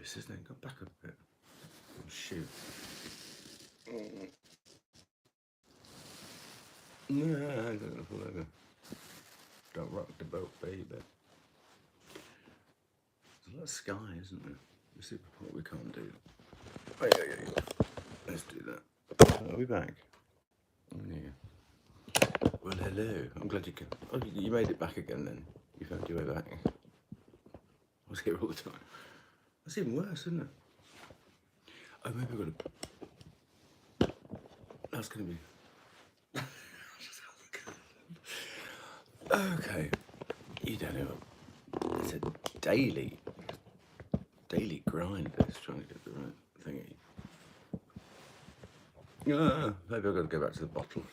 loose, isn't it? Go back a bit. Shoot. No, I don't know, fall over. Don't rock the boat, baby. There's a lot of sky, isn't there? Let's see what we can't do. Oh, yeah. Let's do that. Are we back? Yeah. Well, hello. I'm glad you can. Oh, you made it back again then. You found your way back. I was here all the time. That's even worse, isn't it? Oh, maybe I've got to. That's going to be. Okay. You don't know. It's a daily grind, this, trying to get the right thingy. Maybe I've got to go back to the bottle.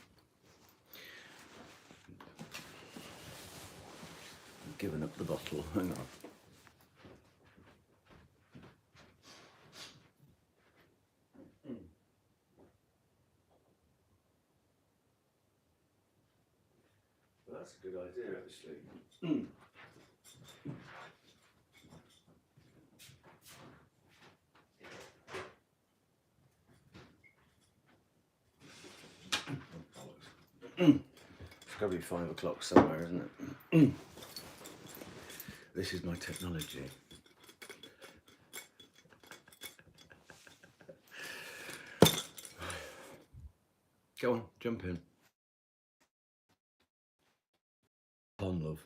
I've given up the bottle. Hang on. Well, that's a good idea, actually. It's got to be 5 o'clock somewhere, isn't it? This is my technology. Go on, jump in. On, love.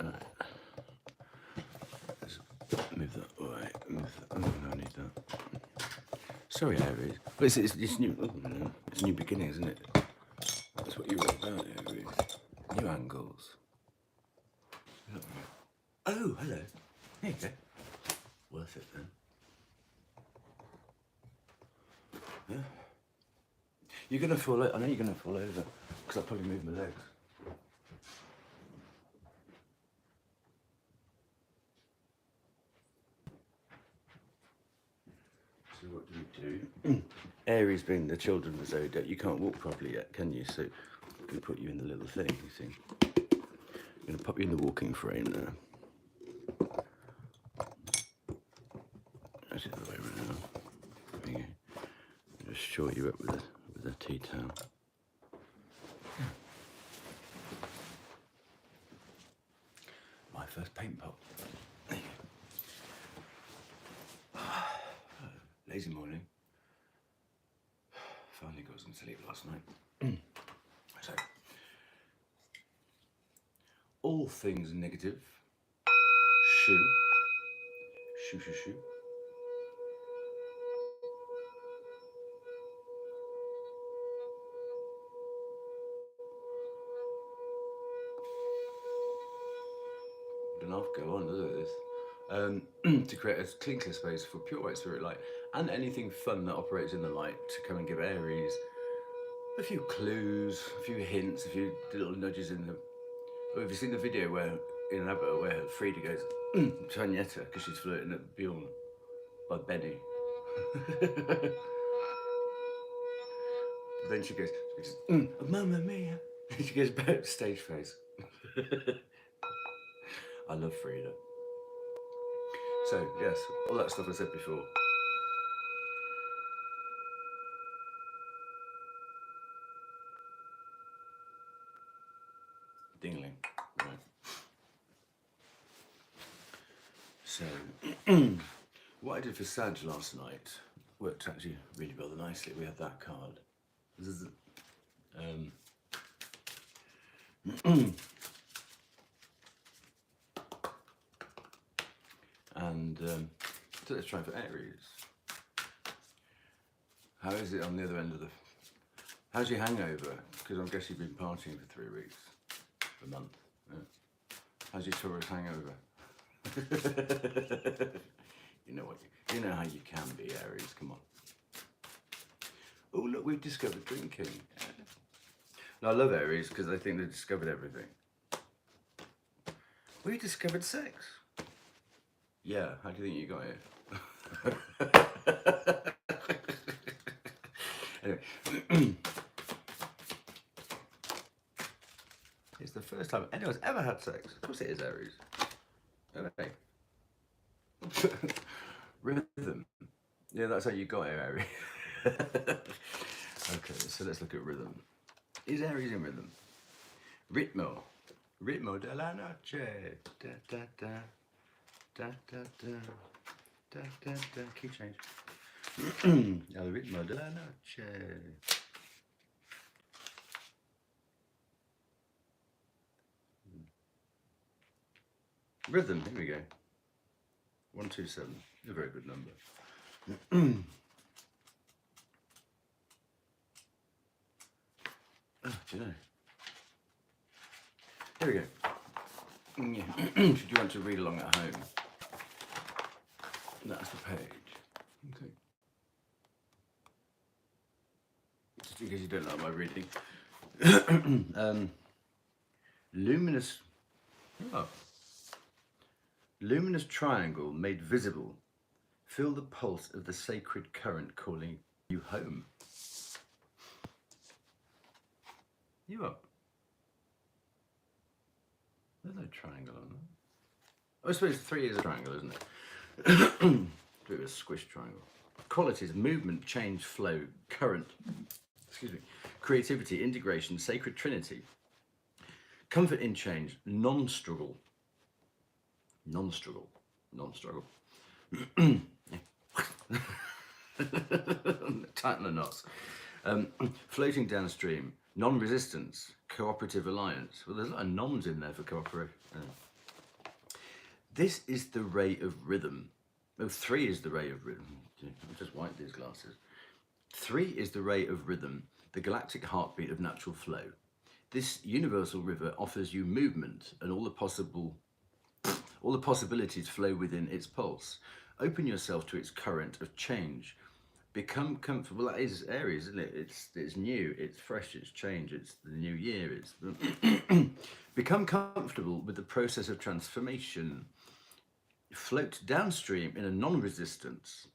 Right. Let's move that away. Oh, no, I need that. Sorry, Aries. But it's new. Oh, no. It's new beginning, isn't it? That's what you wrote about, Aries. New angles. Oh, hello. There you go. Worth it then. Yeah. You're gonna fall over. I know you're gonna fall over because I probably moved my legs. So what do we do? Aries being the children of the zodiac, you can't walk properly yet, can you? So I'm gonna put you in the little thing. You see? I'm gonna pop you in the walking frame there. That's the other way around. There you go. Just short you up with a tea towel. My first paint pot. There you go. Lazy morning. Finally got some sleep last night. So, all things negative. Shoo. Shoo, shoo, shoo. Enough, go on, look at this. To create a clean clear space for pure white spirit light and anything fun that operates in the light to come and give Aries a few clues, a few hints, a few little nudges in the. Oh, have you seen the video where in an advert where Frida goes to Agneta because she's flirting at Bjorn by Benny? Then she goes Mamma mia. She goes back to stage face. I love Frida. So, yes, all that stuff I said before. Dingling. Right. So, what I did for Sag last night worked actually really rather nicely. We had that card. This is, and so let's try for Aries. How is it on the other end of the... How's your hangover? Because I guess you've been partying for 3 weeks, a month. Yeah. How's your Taurus hangover? You know how you can be, Aries. Come on. Oh look, we've discovered drinking. No, I love Aries because I think they've discovered everything. We discovered sex. Yeah, how do you think you got here? Anyway. It's the first time anyone's ever had sex. Of course it is, Aries. Okay. Rhythm. Yeah, that's how you got it, Aries. Okay, so let's look at rhythm. Is Aries in rhythm? Ritmo. Ritmo de la noche. Da da da. Da da da. Da da da. Key change. El ritmo de la noche. Rhythm, here we go. 127. A very good number. Oh, do you know? Here we go. Should you want to read along at home? That's the page. Okay. Just in case you don't like my reading. Luminous. Oh. Luminous triangle made visible. Feel the pulse of the sacred current calling you home. You up? There's no triangle on that. I suppose 3 is a triangle, isn't it? Do a squish triangle. Qualities: movement, change, flow, current. Excuse me. Creativity, integration, sacred trinity. Comfort in change, non-struggle. Non-struggle. Non-struggle. Tighten the knots. Floating downstream, non-resistance, cooperative alliance. Well, there's a lot of noms in there for cooperation. This is the ray of rhythm. Oh, 3 is the ray of rhythm. I'll just wipe these glasses. 3 is the ray of rhythm, the galactic heartbeat of natural flow. This universal river offers you movement, and all the possibilities flow within its pulse. Open yourself to its current of change. Become comfortable. That is Aries, isn't it? It's new, it's fresh, it's change, it's the new year. It's become comfortable with the process of transformation. Float downstream in a non-resistance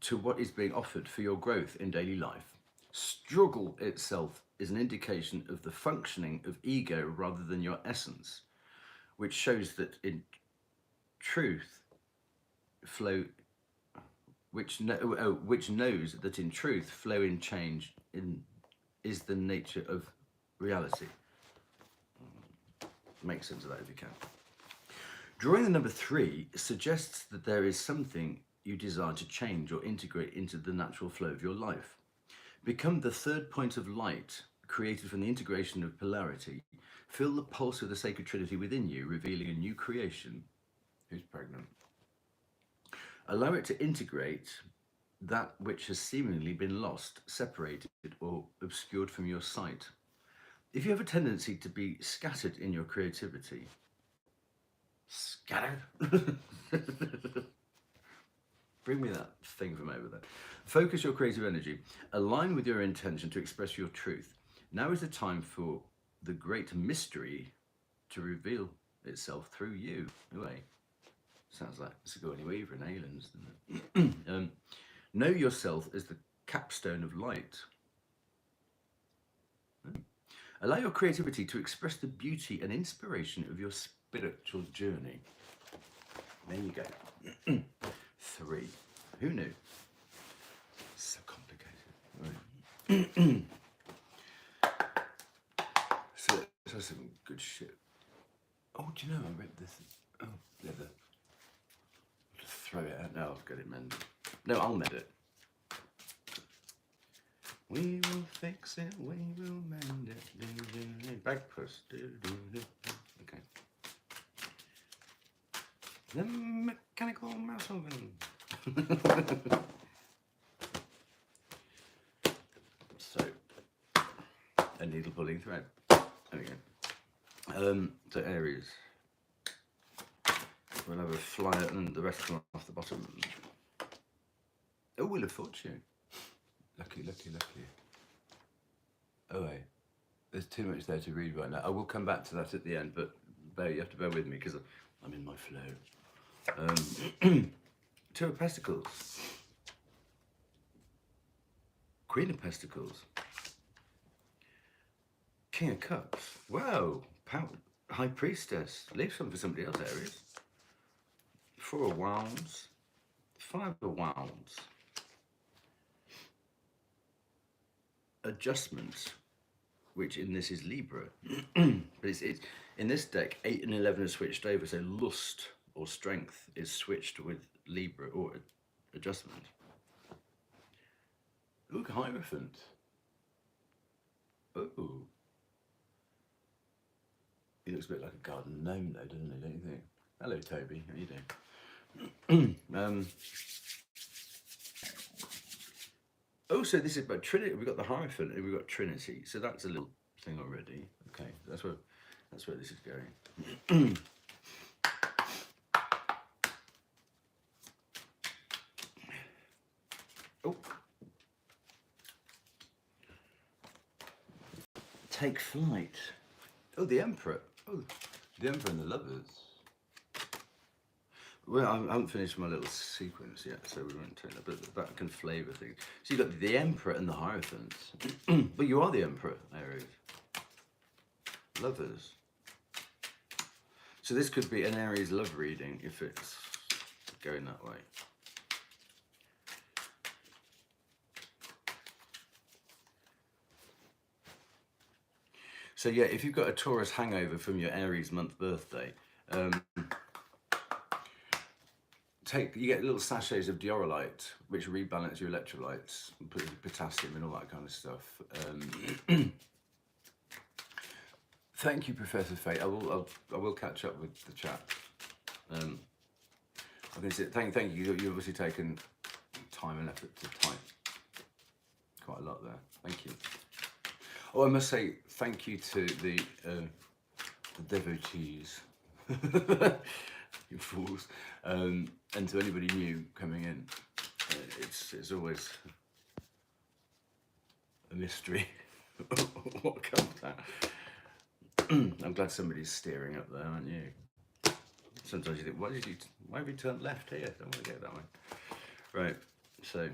to what is being offered for your growth in daily life. Struggle itself is an indication of the functioning of ego rather than your essence, which shows that in truth, which knows that in truth, flow in change is the nature of reality. Make sense of that if you can. Drawing the number 3 suggests that there is something you desire to change or integrate into the natural flow of your life. Become the third point of light created from the integration of polarity. Feel the pulse of the sacred trinity within you, revealing a new creation. Who's pregnant? Allow it to integrate that which has seemingly been lost, separated, or obscured from your sight. If you have a tendency to be scattered in your creativity, scattered? Bring me that thing from over there. Focus your creative energy. Align with your intention to express your truth. Now is the time for the great mystery to reveal itself through you. Anyway, sounds like Sigourney Weaver and Aliens, doesn't it? Know yourself as the capstone of light. Allow your creativity to express the beauty and inspiration of your spiritual journey. There you go. 3. Who knew? So complicated. Right. So that's some good shit. Oh, do you know I read this? Oh, leather. Just throw it out now. I'll get it mended. No, I'll mend it. We will fix it. We will mend it. Bagpuss. Okay. The mechanical mouse organ. So, a needle pulling thread. There we go. So Aries. We'll have a flyer and the rest come off the bottom. Oh, Wheel of Fortune. Lucky, lucky, lucky. Oh, wait. There's too much there to read right now. I will come back to that at the end, but you have to bear with me because I'm in my flow. 2 of Pentacles. Queen of Pentacles. King of Cups. Wow. High Priestess. Leave some for somebody else, Aries. 4 of Wands. 5 of Wands. Adjustment, which in this is Libra. But it's in this deck, 8 and 11 are switched over. So lust or strength is switched with Libra or adjustment. Look, Hierophant. Oh. He looks a bit like a garden gnome though, doesn't he, don't you think? Hello, Toby. How you doing? Oh, so this is about Trinity. We've got the Hierophant and we've got Trinity. So that's a little thing already. Okay, that's where this is going. Oh. Take flight. Oh, the Emperor. Oh, the Emperor and the Lovers. Well, I haven't finished my little sequence yet, so we won't take that, but that can flavour things. So you've got the Emperor and the Hierophant. But you are the Emperor, Aries. Lovers. So this could be an Aries love reading if it's going that way. So yeah, if you've got a Taurus hangover from your Aries month birthday, you get little sachets of diorite, which rebalance your electrolytes, potassium and all that kind of stuff. Thank you, Professor Fate. I will catch up with the chat. I'm going to say thank you. You've obviously taken time and effort to type quite a lot there. Thank you. Oh, I must say thank you to the devotees, you fools, and to anybody new coming in. It's always a mystery what comes out. I'm glad somebody's steering up there, aren't you? Sometimes you think, why have you turned left here? Don't want to go that way. Right, so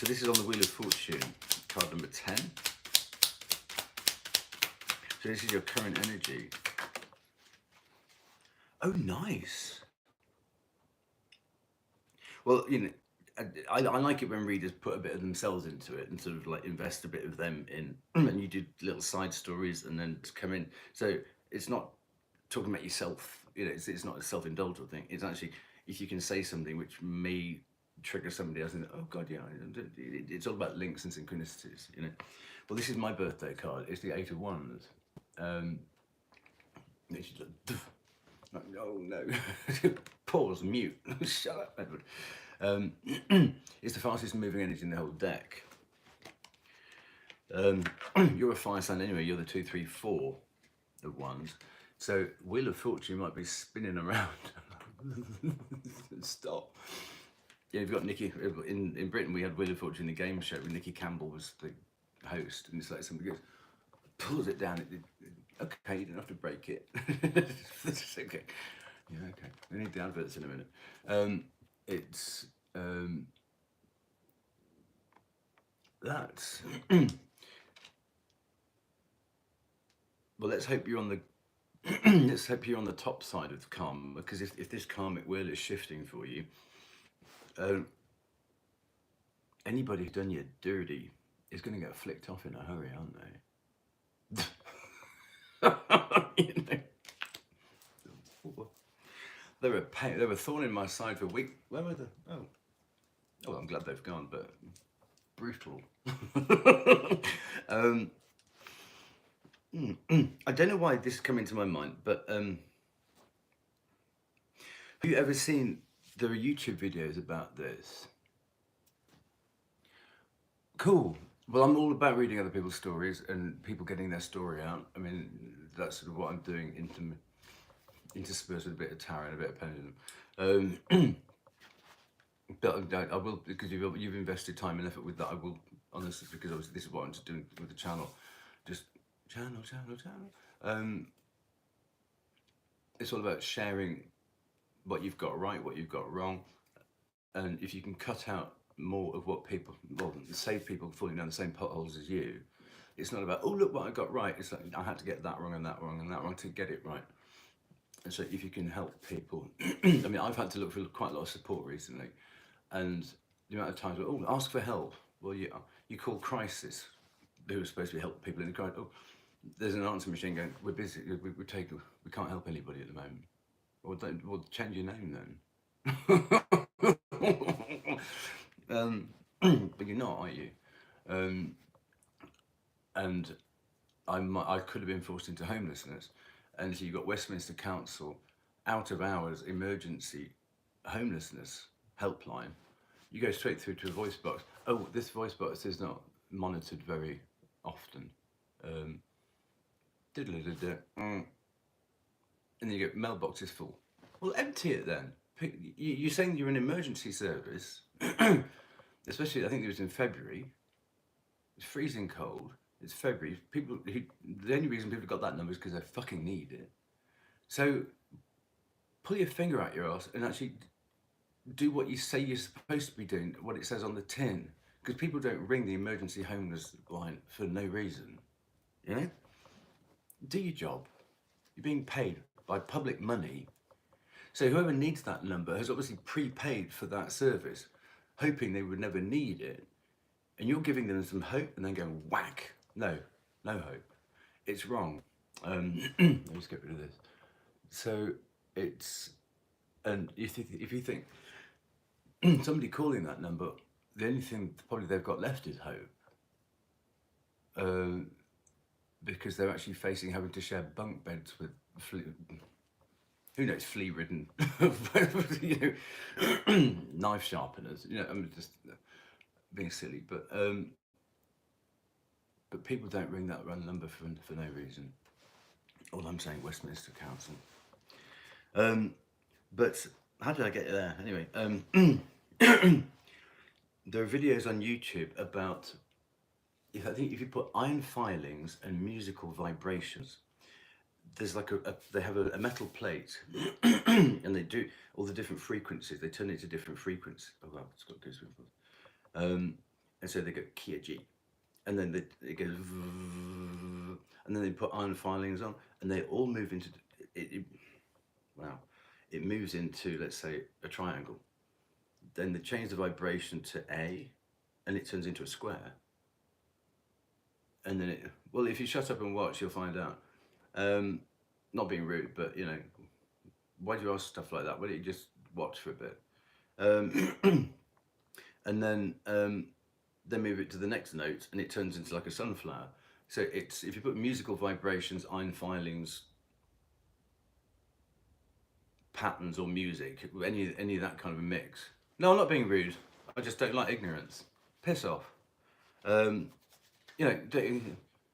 this is on the Wheel of Fortune, card number 10. So this is your current energy. Oh, nice. Well, you know, I like it when readers put a bit of themselves into it and sort of like invest a bit of them in, and you do little side stories and then come in. So it's not talking about yourself, you know, it's not a self-indulgent thing. It's actually, if you can say something which may trigger somebody else and, oh God, yeah, it's all about links and synchronicities, you know. Well, this is my birthday card. It's the 8 of Wands. She's like, oh no, pause, mute, shut up, Edward. It's the fastest moving energy in the whole deck. You're a fire sign anyway, you're the 2, 3, 4 of Wands. So Wheel of Fortune might be spinning around. Stop. Yeah, you've got Nikki, in Britain we had Wheel of Fortune, the game show, where Nikki Campbell was the host, and it's like somebody goes, pulls it down, okay, you don't have to break it. It's okay. Yeah, okay. We need the adverts in a minute. It's that's well, let's hope you're on the let's hope you're on the top side of the karma, because if this karmic wheel is shifting for you, anybody who's done you dirty is going to get flicked off in a hurry, aren't they? You know? They were a thorn in my side for a week. Where were they? Oh, I'm glad they've gone, but brutal. I don't know why this came into my mind, but have you ever seen, there are YouTube videos about this? Cool. Well, I'm all about reading other people's stories and people getting their story out. I mean, that's sort of what I'm doing, interspersed with a bit of tarot and a bit of pendulum. But I will, because you've invested time and effort with that, I will, honestly, because obviously this is what I'm just doing with the channel. Just channel. It's all about sharing what you've got right, what you've got wrong. And if you can cut out more of what people, well, save people falling down the same potholes as you, It's not about, oh, look what I got right. It's like, I had to get that wrong and that wrong and that wrong to get it right. And so if you can help people, I mean, I've had to look for quite a lot of support recently. And the amount of times, where, oh, ask for help. Well, you call crisis, who are supposed to be helping people in the crisis. Oh, there's an answer machine going, we're busy, we can't help anybody at the moment. Well, change your name then. But you're not, are you? Um, and I could have been forced into homelessness. And so you've got Westminster Council out of hours emergency homelessness helpline. You go straight through to a voice box. Oh, this voice box is not monitored very often. Um, and then you get mailbox is full. Well, empty it then. You're saying you're an emergency service, especially I think it was in February. It's freezing cold. It's February. The only reason people got that number is because they fucking need it. So pull your finger out your ass and actually do what you say you're supposed to be doing, what it says on the tin. Because people don't ring the emergency homeless line for no reason. You know? Do your job. You're being paid by public money. So whoever needs that number has obviously prepaid for that service, hoping they would never need it. And you're giving them some hope and then going whack. No hope. It's wrong. Let me just get rid of this. So it's, and if you think somebody calling that number, the only thing probably they've got left is hope. Because they're actually facing having to share bunk beds with who knows, flea-ridden, you know, knife sharpeners. You know, I'm just being silly, but people don't ring that run number for no reason. All I'm saying, Westminster Council. But how did I get there? Anyway, there are videos on YouTube about, I think if you put iron filings and musical vibrations, there's like they have a metal plate and they do all the different frequencies. They turn it to different frequencies. Oh wow, it's got goosebumps. And so they go Kia G, and then it goes, and then they put iron filings on, and they all move into wow, it moves into, let's say, a triangle. Then they change the vibration to A, and it turns into a square. And then well, if you shut up and watch, you'll find out. Not being rude, but you know, why do you ask stuff like that? Why don't you just watch for a bit? And then they move it to the next note, and it turns into like a sunflower. So it's, if you put musical vibrations, iron filings, patterns, or music, any of that kind of a mix. No, I'm not being rude. I just don't like ignorance. Piss off. You know,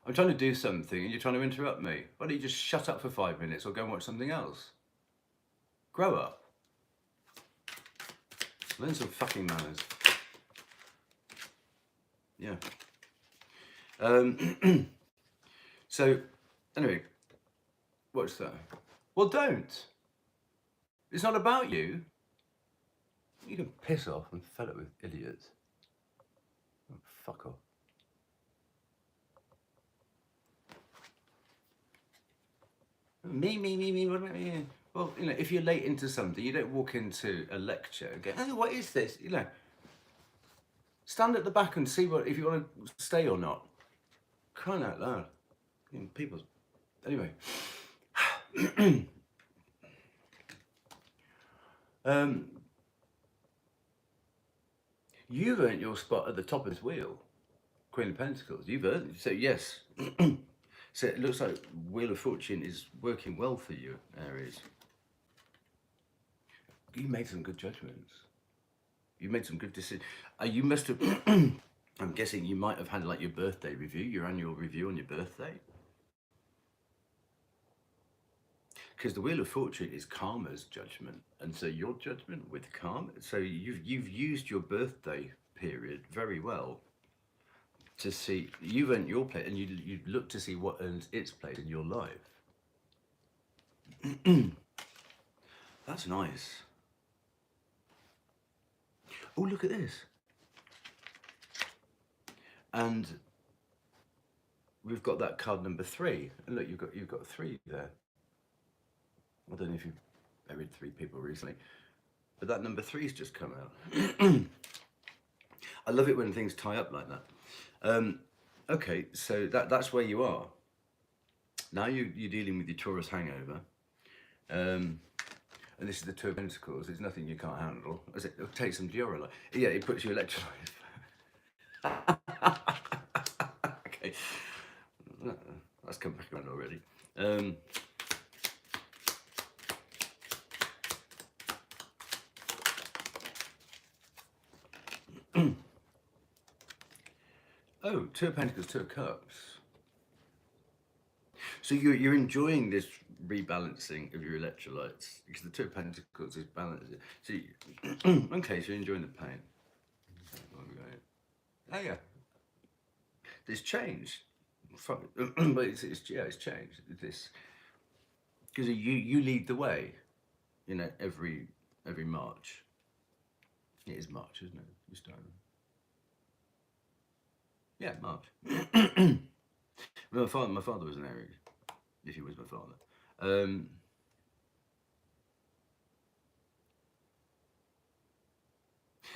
I'm trying to do something and you're trying to interrupt me. Why don't you just shut up for 5 minutes or go and watch something else? Grow up. Learn some fucking manners. Yeah. So, anyway, what's that? Well, don't. It's not about you. You can piss off and fill it with idiots. Oh, fuck off. Me, what about me? Well, you know, if you're late into something, you don't walk into a lecture and go, oh, what is this? You know, stand at the back and see if you want to stay or not. Crying out loud. You know, people. Anyway. You've earned your spot at the top of this wheel. Queen of Pentacles. You've earned it. So, yes. So it looks like Wheel of Fortune is working well for you, Aries. You made some good judgments. You made some good decisions. You must have, I'm guessing you might have had like your birthday review, your annual review on your birthday. Because the Wheel of Fortune is karma's judgment. And so your judgment with karma, so you've used your birthday period very well to see, you've earned your place, and you look to see what earns its place in your life. That's nice. Oh, look at this. And we've got that card number 3, and look, you've got 3 there. I don't know if you've married 3 people recently, but that number 3's just come out. I love it when things tie up like that. Okay, so that's where you are. Now you're dealing with your Taurus hangover. And this is the Two of Pentacles. There's nothing you can't handle. It'll take some Dior. Yeah, it puts you electrolyte. Okay, that's come back around already. Oh, Two of Pentacles, Two of Cups. So you're enjoying this rebalancing of your electrolytes because the Two of Pentacles is balanced. So okay, so you're enjoying the pain. Oh yeah, there's change, but it's changed. This because you lead the way, every March. It is March, isn't it? You start. Yeah, March. My father was an Aries, if he was my father.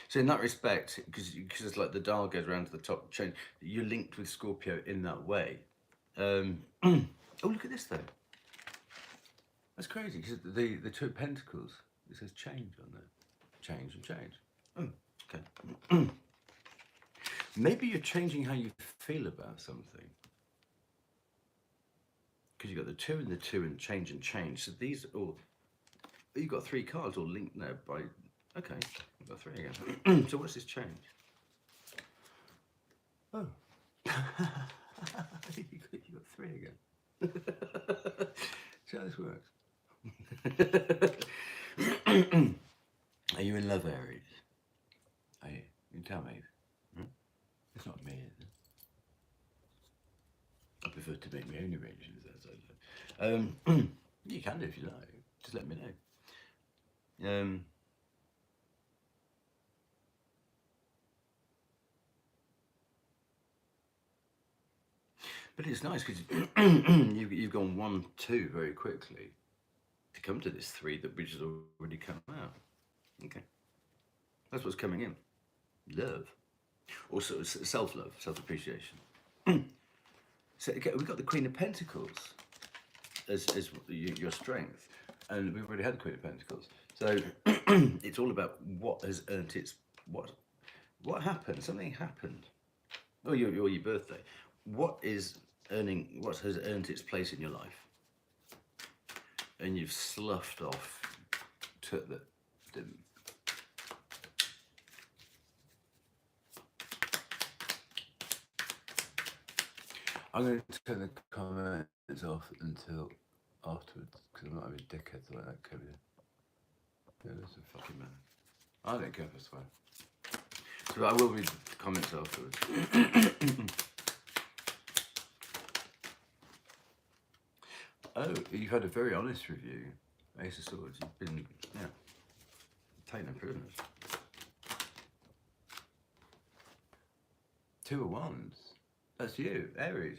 So in that respect, because it's like the dial goes around to the top change, you're linked with Scorpio in that way. Oh, look at this though. That's crazy because the Two of Pentacles, it says change on there. Change and change. Oh, okay. Maybe you're changing how you feel about something. Because you've got the 2 and the 2 and change and change. So these are all, you've got 3 cards all linked now by, okay, you've got 3 again. So what's this change? Oh. You've got 3 again. See how this works? Are you in love, Aries? Are you? You can tell me. It's not me, is it? I prefer to make my own arrangements. You can do if you like. Just let me know. But it's nice because you've gone 1, 2 very quickly to come to this 3 which has already come out. Okay, that's what's coming in. Love, also self-love, self-appreciation. So okay, we've got the Queen of Pentacles as your strength, and we've already had the Queen of Pentacles. So it's all about what has earned its what happened. Something happened. Oh, your birthday. What has earned its place in your life? And you've sloughed off to that didn't. I'm going to turn the comments off until afterwards because I'm not having dickheads like that, Kevin. Yeah, that's a fucking man. I don't care if I swear. So I will read the comments afterwards. Oh, you've had a very honest review. Ace of Swords. You've been, taking improvements. 2 of Wands. That's you, Aries.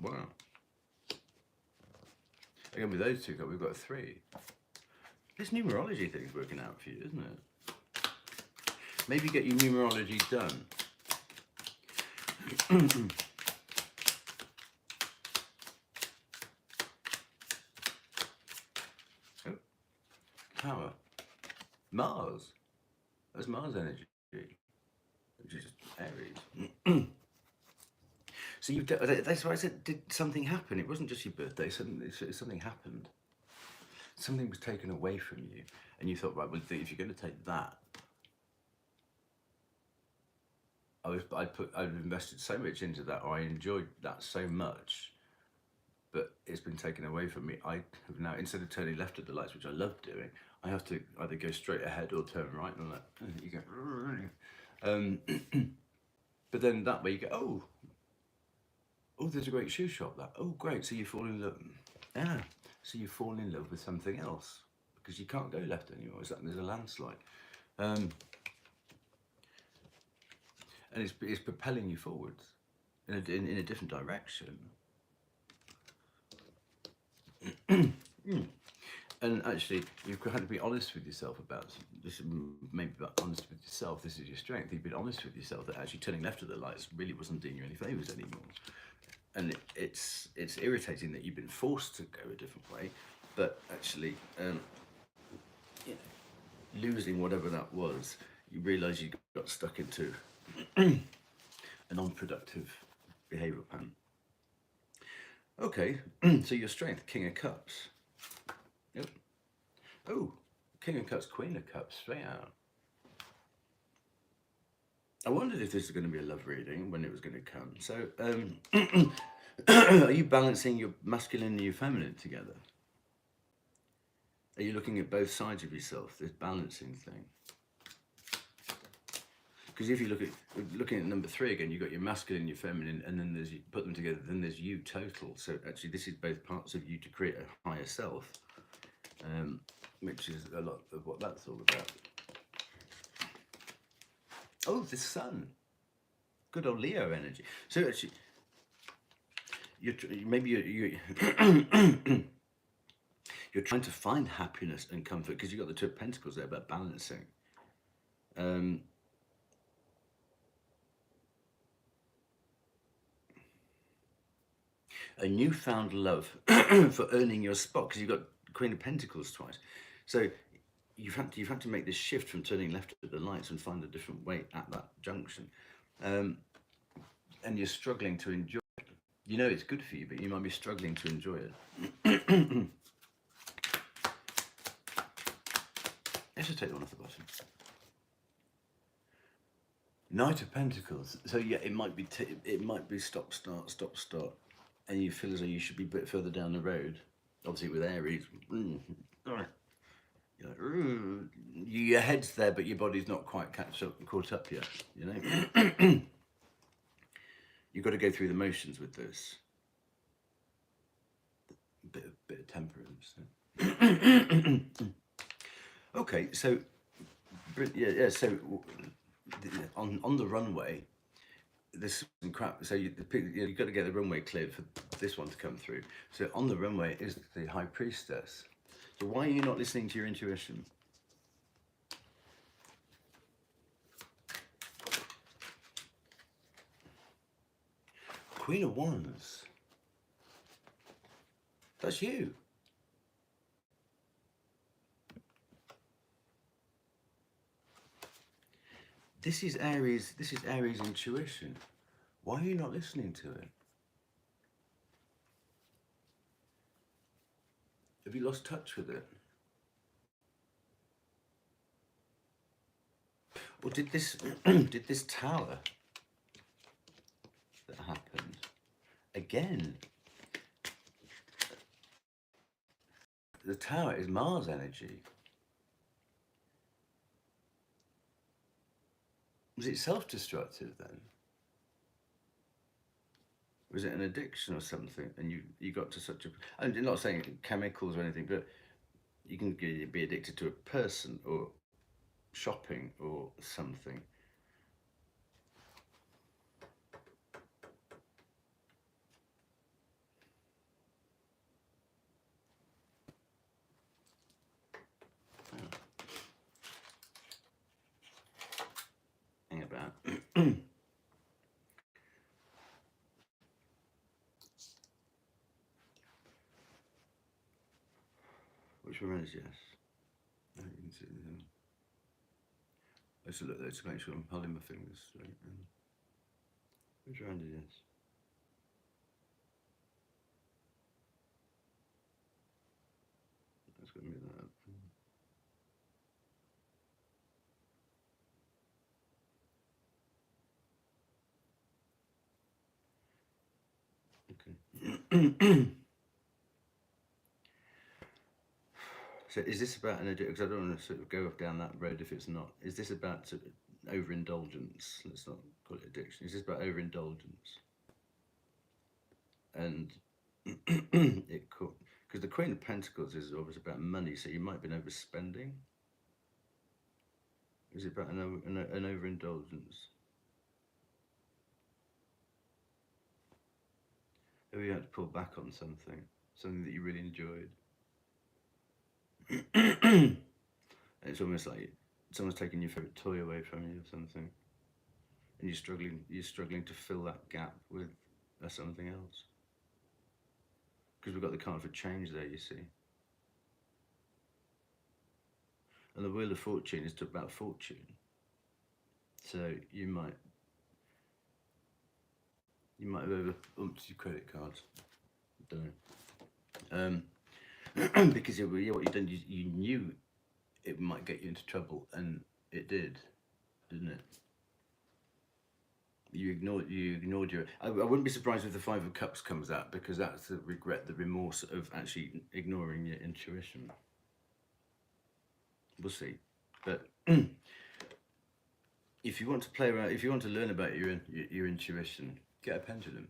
Wow. Again, with those 2, we've got 3. This numerology thing's working out for you, isn't it? Maybe get your numerology done. Oh, power. Mars. That's Mars energy, which is Aries. So that's why I said, did something happen? It wasn't just your birthday, something happened. Something was taken away from you, and you thought, right, well, if you're going to take that, I've invested so much into that, or I enjoyed that so much, but it's been taken away from me. I have now, instead of turning left at the lights, which I love doing, I have to either go straight ahead or turn right, and you go. But then that way you go, oh, there's a great shoe shop. Oh, great. So you fall in love. Yeah. So you fall in love with something else because you can't go left anymore. There's a landslide, and it's propelling you forwards. in a different direction. And actually, you've had to be honest with yourself about this. Maybe honest with yourself. This is your strength. You've been honest with yourself that actually turning left of the lights really wasn't doing you any favors anymore. And it's irritating that you've been forced to go a different way, but actually, you know, losing whatever that was, you realise you got stuck into a non-productive behavioural pattern. Okay, so your strength, King of Cups. Yep. Oh, King of Cups, Queen of Cups, straight out. I wondered if this was going to be a love reading, when it was going to come. So, are you balancing your masculine and your feminine together? Are you looking at both sides of yourself, this balancing thing? Because if you looking at number 3 again, you've got your masculine, your feminine, and then there's, you put them together, then there's you total. So actually this is both parts of you to create a higher self, which is a lot of what that's all about. Oh, the sun. Good old Leo energy. So actually, you're you're trying to find happiness and comfort, because you've got the Two of Pentacles there about balancing. A newfound love for earning your spot, because you've got Queen of Pentacles twice. So you've had to make this shift from turning left at the lights and find a different way at that junction. And you're struggling to enjoy it. You know it's good for you, but you might be struggling to enjoy it. Let's just take the one off the bottom. Knight of Pentacles. So yeah, it might be stop, start, and you feel as though you should be a bit further down the road. Obviously with Aries, your head's there, but your body's not quite caught up yet. You know, you've got to go through the motions with this. Bit of temperance. Okay, so yeah. So on the runway, there's some crap. So you've got to get the runway cleared for this one to come through. So on the runway is the High Priestess. So why are you not listening to your intuition? Queen of Wands. That's you. This is Aries. This is Aries intuition. Why are you not listening to it? Have you lost touch with it? Or did this did this tower that happened again? The tower is Mars energy. Was it self-destructive then? Was it an addiction or something? And you got to such a... I'm not saying chemicals or anything, but you can be addicted to a person or shopping or something. Hang about. Which one is yes? Oh, you can see them. Let's look there to make sure I'm holding my fingers straight. Which round is yes? That's going to be that. Okay. So is this about an addiction? Because I don't want to sort of go down that road if it's not. Is this about sort of overindulgence? Let's not call it addiction. Is this about overindulgence? And it could, because the Queen of Pentacles is always about money, so you might have been overspending. Is it about an overindulgence? Have you had to pull back on something that you really enjoyed? It's almost like someone's taking your favorite toy away from you or something, and you're struggling to fill that gap with something else. Because we've got the card for change there, you see. And the Wheel of Fortune is about fortune. So you might have over umped your credit cards. Don't know. Because what you done, you knew it might get you into trouble, and it did, didn't it? You ignored your. I wouldn't be surprised if the Five of Cups comes out, because that's the regret, the remorse of actually ignoring your intuition. We'll see, but if you want to play around, if you want to learn about your intuition, get a pendulum,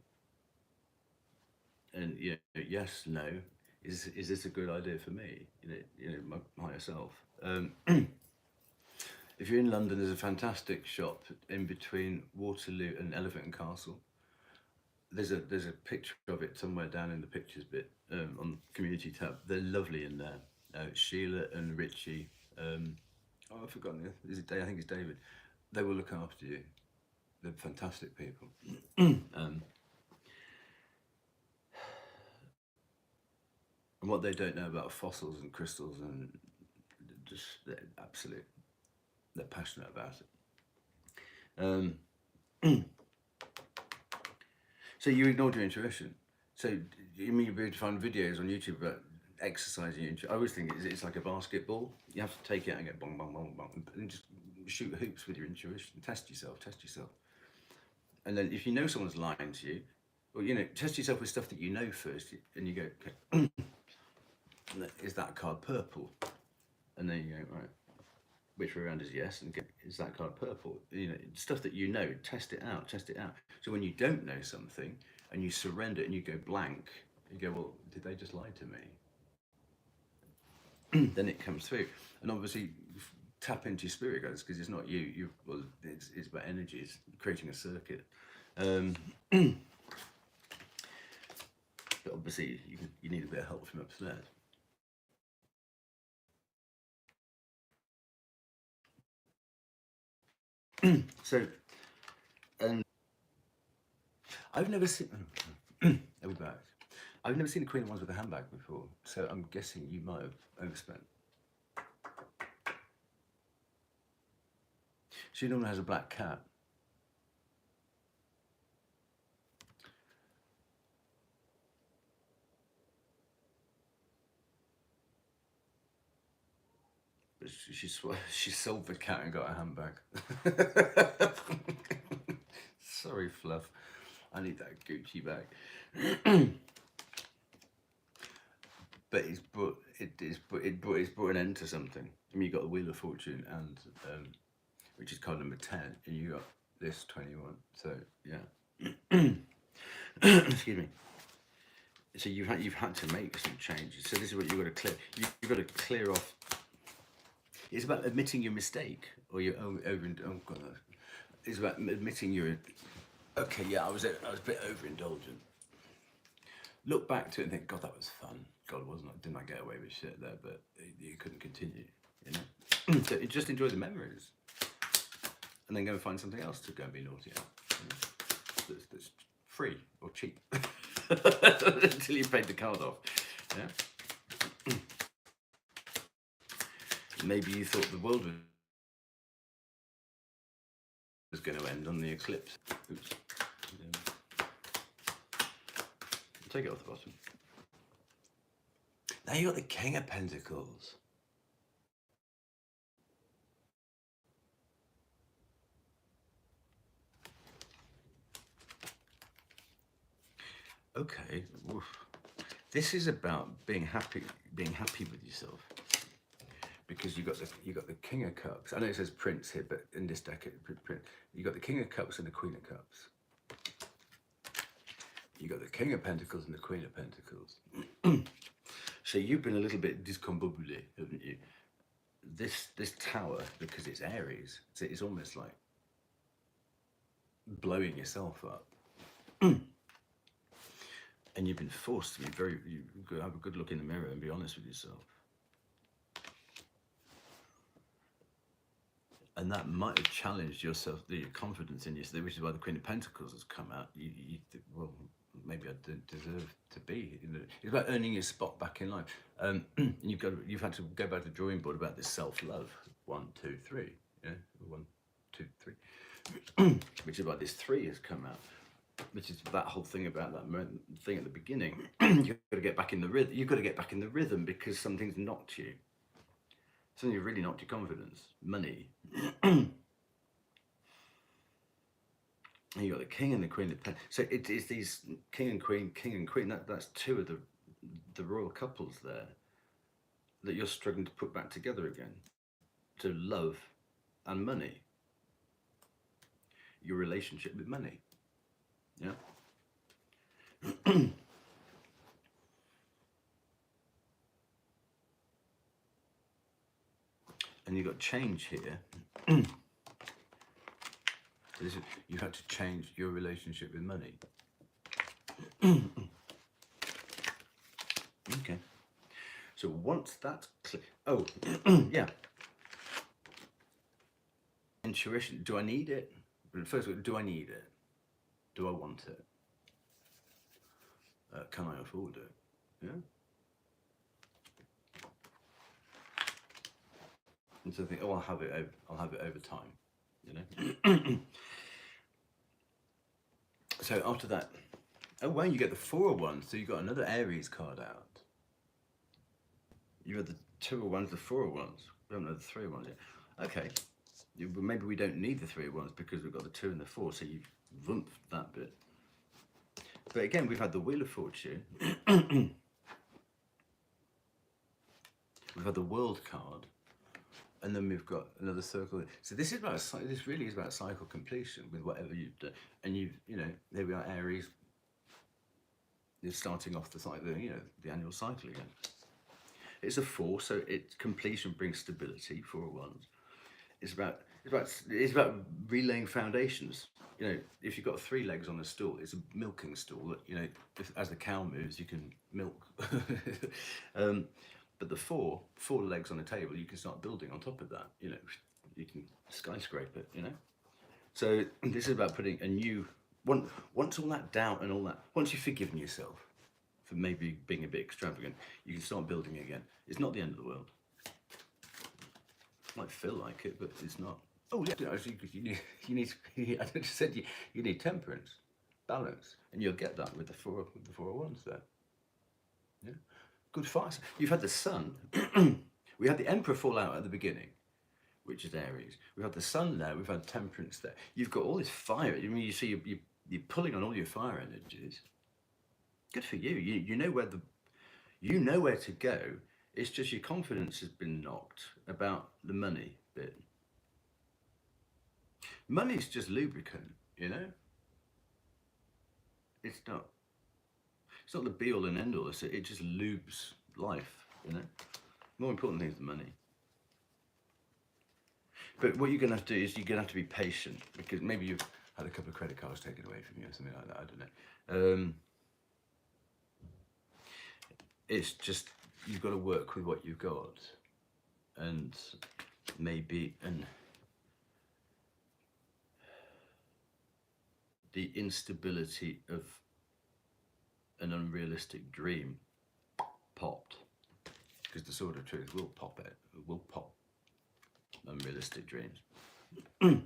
and yes, no, is this a good idea for me? My higher self. If you're in London, there's a fantastic shop in between Waterloo and Elephant and Castle. There's a picture of it somewhere down in the pictures bit on community tab. They're lovely in there. Sheila and Richie. I've forgotten it. Is it Dave? I think it's David. They will look after you. They're fantastic people. And what they don't know about fossils and crystals, and just they're passionate about it. So you ignored your intuition. So you mean you'll be able to find videos on YouTube about exercising your intuition? I always think it's like a basketball. You have to take it out and get bong, bong, bong, bong, and just shoot hoops with your intuition. Test yourself. And then if you know someone's lying to you, well, test yourself with stuff that you know first, and you go, okay, is that card purple? And then you go, right, which way around is yes, and is that card purple? Stuff that you know, test it out. So when you don't know something and you surrender and you go blank, you go, well, did they just lie to me? Then it comes through. And obviously, tap into your spirit guides, because it's not you. Well, it's about energy. It's creating a circuit. But obviously, you need a bit of help from upstairs. So, and I've never seen. I'll be back. I've never seen a Queen of Wands with a handbag before, so I'm guessing you might have overspent. She normally has a black cat. But she sold the cat and got a handbag. Sorry, Fluff. I need that Gucci bag. But it's brought an end to something. I mean, you got the Wheel of Fortune, and which is card number 10, and you got this 21. So yeah. Excuse me. So you've had to make some changes. So this is what you've got to clear. You've got to clear off. It's about admitting your mistake, or your oh god. It's about admitting okay. Yeah, I was a bit overindulgent. Look back to it and think, God, that was fun. God, didn't I get away with shit there? But you couldn't continue. So just enjoy the memories, and then go and find something else to go and be naughty at. That's free or cheap until you paid the card off. Yeah. Maybe you thought the world was going to end on the eclipse. Oops. Take it off the bottom. Now you got the King of Pentacles. Okay. Oof. This is about being happy with yourself, because you got the King of Cups. I know it says Prince here, but in this deck, you got the King of Cups and the Queen of Cups. You got the King of Pentacles and the Queen of Pentacles. So you've been a little bit discombobulated, haven't you? This tower, because it's Aries, so it's almost like blowing yourself up. And And you've been forced to be you've got to have a good look in the mirror and be honest with yourself. And that might have challenged yourself, your confidence in yourself, which is why the Queen of Pentacles has come out. You think, well, maybe I don't deserve to be. It's about earning your spot back in life. You've had to go back to the drawing board about this self-love. 1, 2, 3. Yeah, 1, 2, 3. Which is why this 3 has come out. Which is that whole thing about that thing at the beginning. You've got to get back in the rhythm. You've got to get back in the rhythm because something's knocked you. Something really knocked your confidence. Money. And you got the King and the Queen of Pentacles. So it is these King and Queen. That's two of the royal couples there that you're struggling to put back together again. To love and money. Your relationship with money. Yeah. And you've got change here. So you had to change your relationship with money. Okay. So once that's clear, oh, yeah. Intuition, do I need it? First of all, do I need it? Do I want it? Can I afford it? Yeah. And so I think, oh, I'll have it over time, you know. So after that, oh wow, you get the 4 of Wands. So you got another Aries card out. You had the 2 of Wands, the 4 of Wands. We haven't had the 3 of Wands yet. Okay. Maybe we don't need the 3 of Wands because we've got the 2 and the 4, so you've vumped that bit. But again, we've had the Wheel of Fortune. We've had the World card. And then we've got another circle. So this really is about cycle completion with whatever you've done. And you know, there we are, Aries. You're starting off the cycle, the annual cycle again. It's a 4, so completion brings stability. 4 of Wands. It's about relaying foundations. You know, if you've got 3 legs on a stool, it's a milking stool. You know, as the cow moves, you can milk. But the 4 legs on a table, you can start building on top of that. You know, you can skyscrape it. You know, so this is about putting a new. Once all that doubt and all that, once you've forgiven yourself for maybe being a bit extravagant, you can start building again. It's not the end of the world. It might feel like it, but it's not. Oh yeah, you need. I just said you need temperance, balance, and you'll get that with the 4 of Wands there. Yeah. Good fight. You've had the Sun. We had the Emperor fall out at the beginning, which is Aries. We've had the Sun there. We've had Temperance there. You've got all this fire. I mean, you see, you're pulling on all your fire energies. Good for you. You know where to go. It's just your confidence has been knocked about the money bit. Money's just lubricant, you know. It's not the be all and end all. It just lubes life, you know. More important thing is the money. But what you're going to have to do is you're going to have to be patient because maybe you've had a couple of credit cards taken away from you or something like that. I don't know. It's just you've got to work with what you've got, and maybe the instability of an unrealistic dream popped, because the Sword of Truth will pop unrealistic dreams. And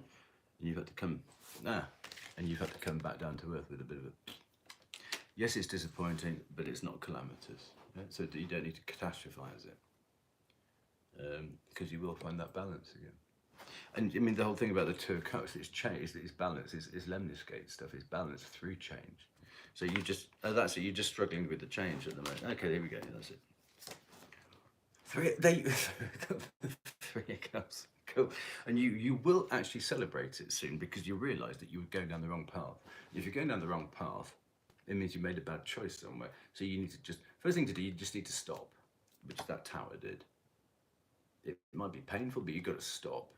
you've had to come back down to earth with a bit of a. Yes, it's disappointing, but it's not calamitous. Yeah? So you don't need to catastrophize it, because you will find that balance again. And I mean, the whole thing about the 2 of Cups, it's change, it's balance, it's Lemniscate stuff, it's balance through change. So you just, that's it, you're just struggling with the change at the moment. Okay, there we go, that's it. 3 of Cups, cool. And you will actually celebrate it soon because you realise that you were going down the wrong path. If you're going down the wrong path, it means you made a bad choice somewhere. So you need to first thing to do, you just need to stop, which that tower did. It might be painful, but you've got to stop.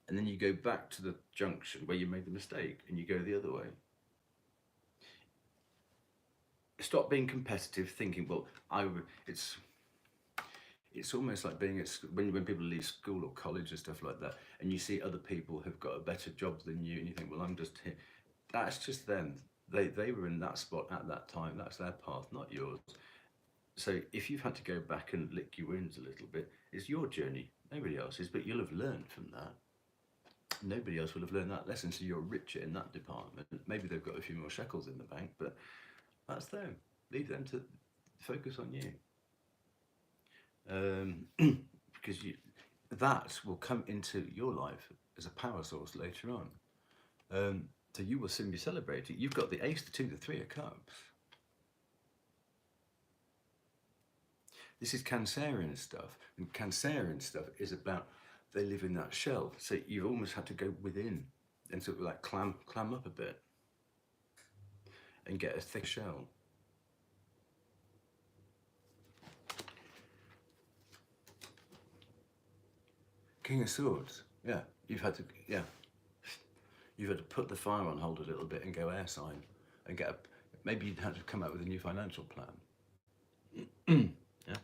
And then you go back to the junction where you made the mistake and you go the other way. Stop being competitive, thinking, well, it's almost like being at school, when people leave school or college and stuff like that, and you see other people who've got a better job than you, and you think, well, I'm just here. That's just them. They were in that spot at that time. That's their path, not yours. So if you've had to go back and lick your wounds a little bit, it's your journey, nobody else's. But you'll have learned from that. Nobody else will have learned that lesson, so you're richer in that department. Maybe they've got a few more shekels in the bank, but that's them. Leave them to focus on you. Because that will come into your life as a power source later on. So you will soon be celebrating. You've got the ace, the two, the three of cups. This is Cancerian stuff, and Cancerian stuff is about they live in that shell. So you've almost had to go within and sort of like clam up a bit and get a thick shell. King of Swords, yeah, you've had to put the fire on hold a little bit and go air sign and maybe you'd have to come up with a new financial plan. Yeah.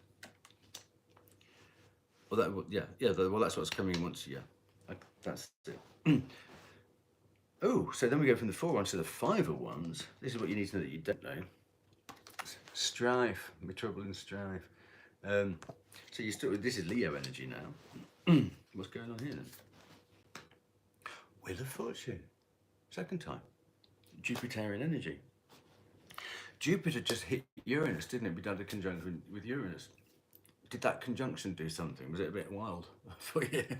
Well, well, that's what's coming once. Yeah, that's it. Oh, so then we go from the 4 of Wands to the 5 of Wands. This is what you need to know that you don't know. Strife, my trouble and strife. So you start with, this is Leo energy now. What's going on here then? Wheel of Fortune, second time. Jupiterian energy. Jupiter just hit Uranus, didn't it? We did a conjunction with Uranus. Did that conjunction do something? Was it a bit wild for you? It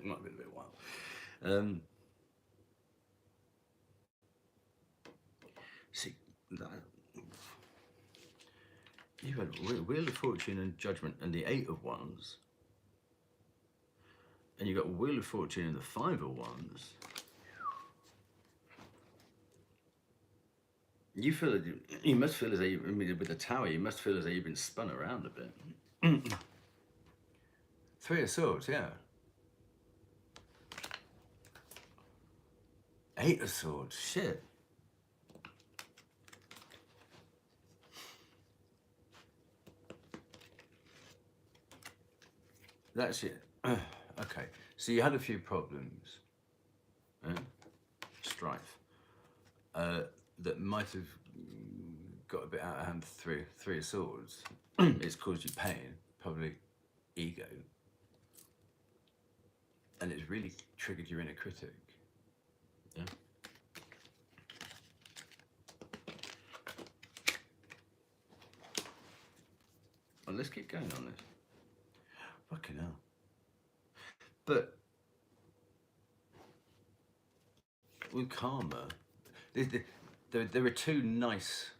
might have been a bit wild. See, that, you had Wheel of Fortune and Judgment and the 8 of Wands. And you got Wheel of Fortune and the 5 of Wands. You feel, you must feel as though, with the Tower, you must feel as though you've been spun around a bit. 3 of Swords, yeah. 8 of Swords, shit. That's it. Okay, so you had a few problems, strife, that might have got a bit out of hand through 3 of Swords. It's caused you pain, probably ego, and it's really triggered your inner critic. Yeah. Well, let's keep going on this. Fucking hell. But with karma, there are two nice,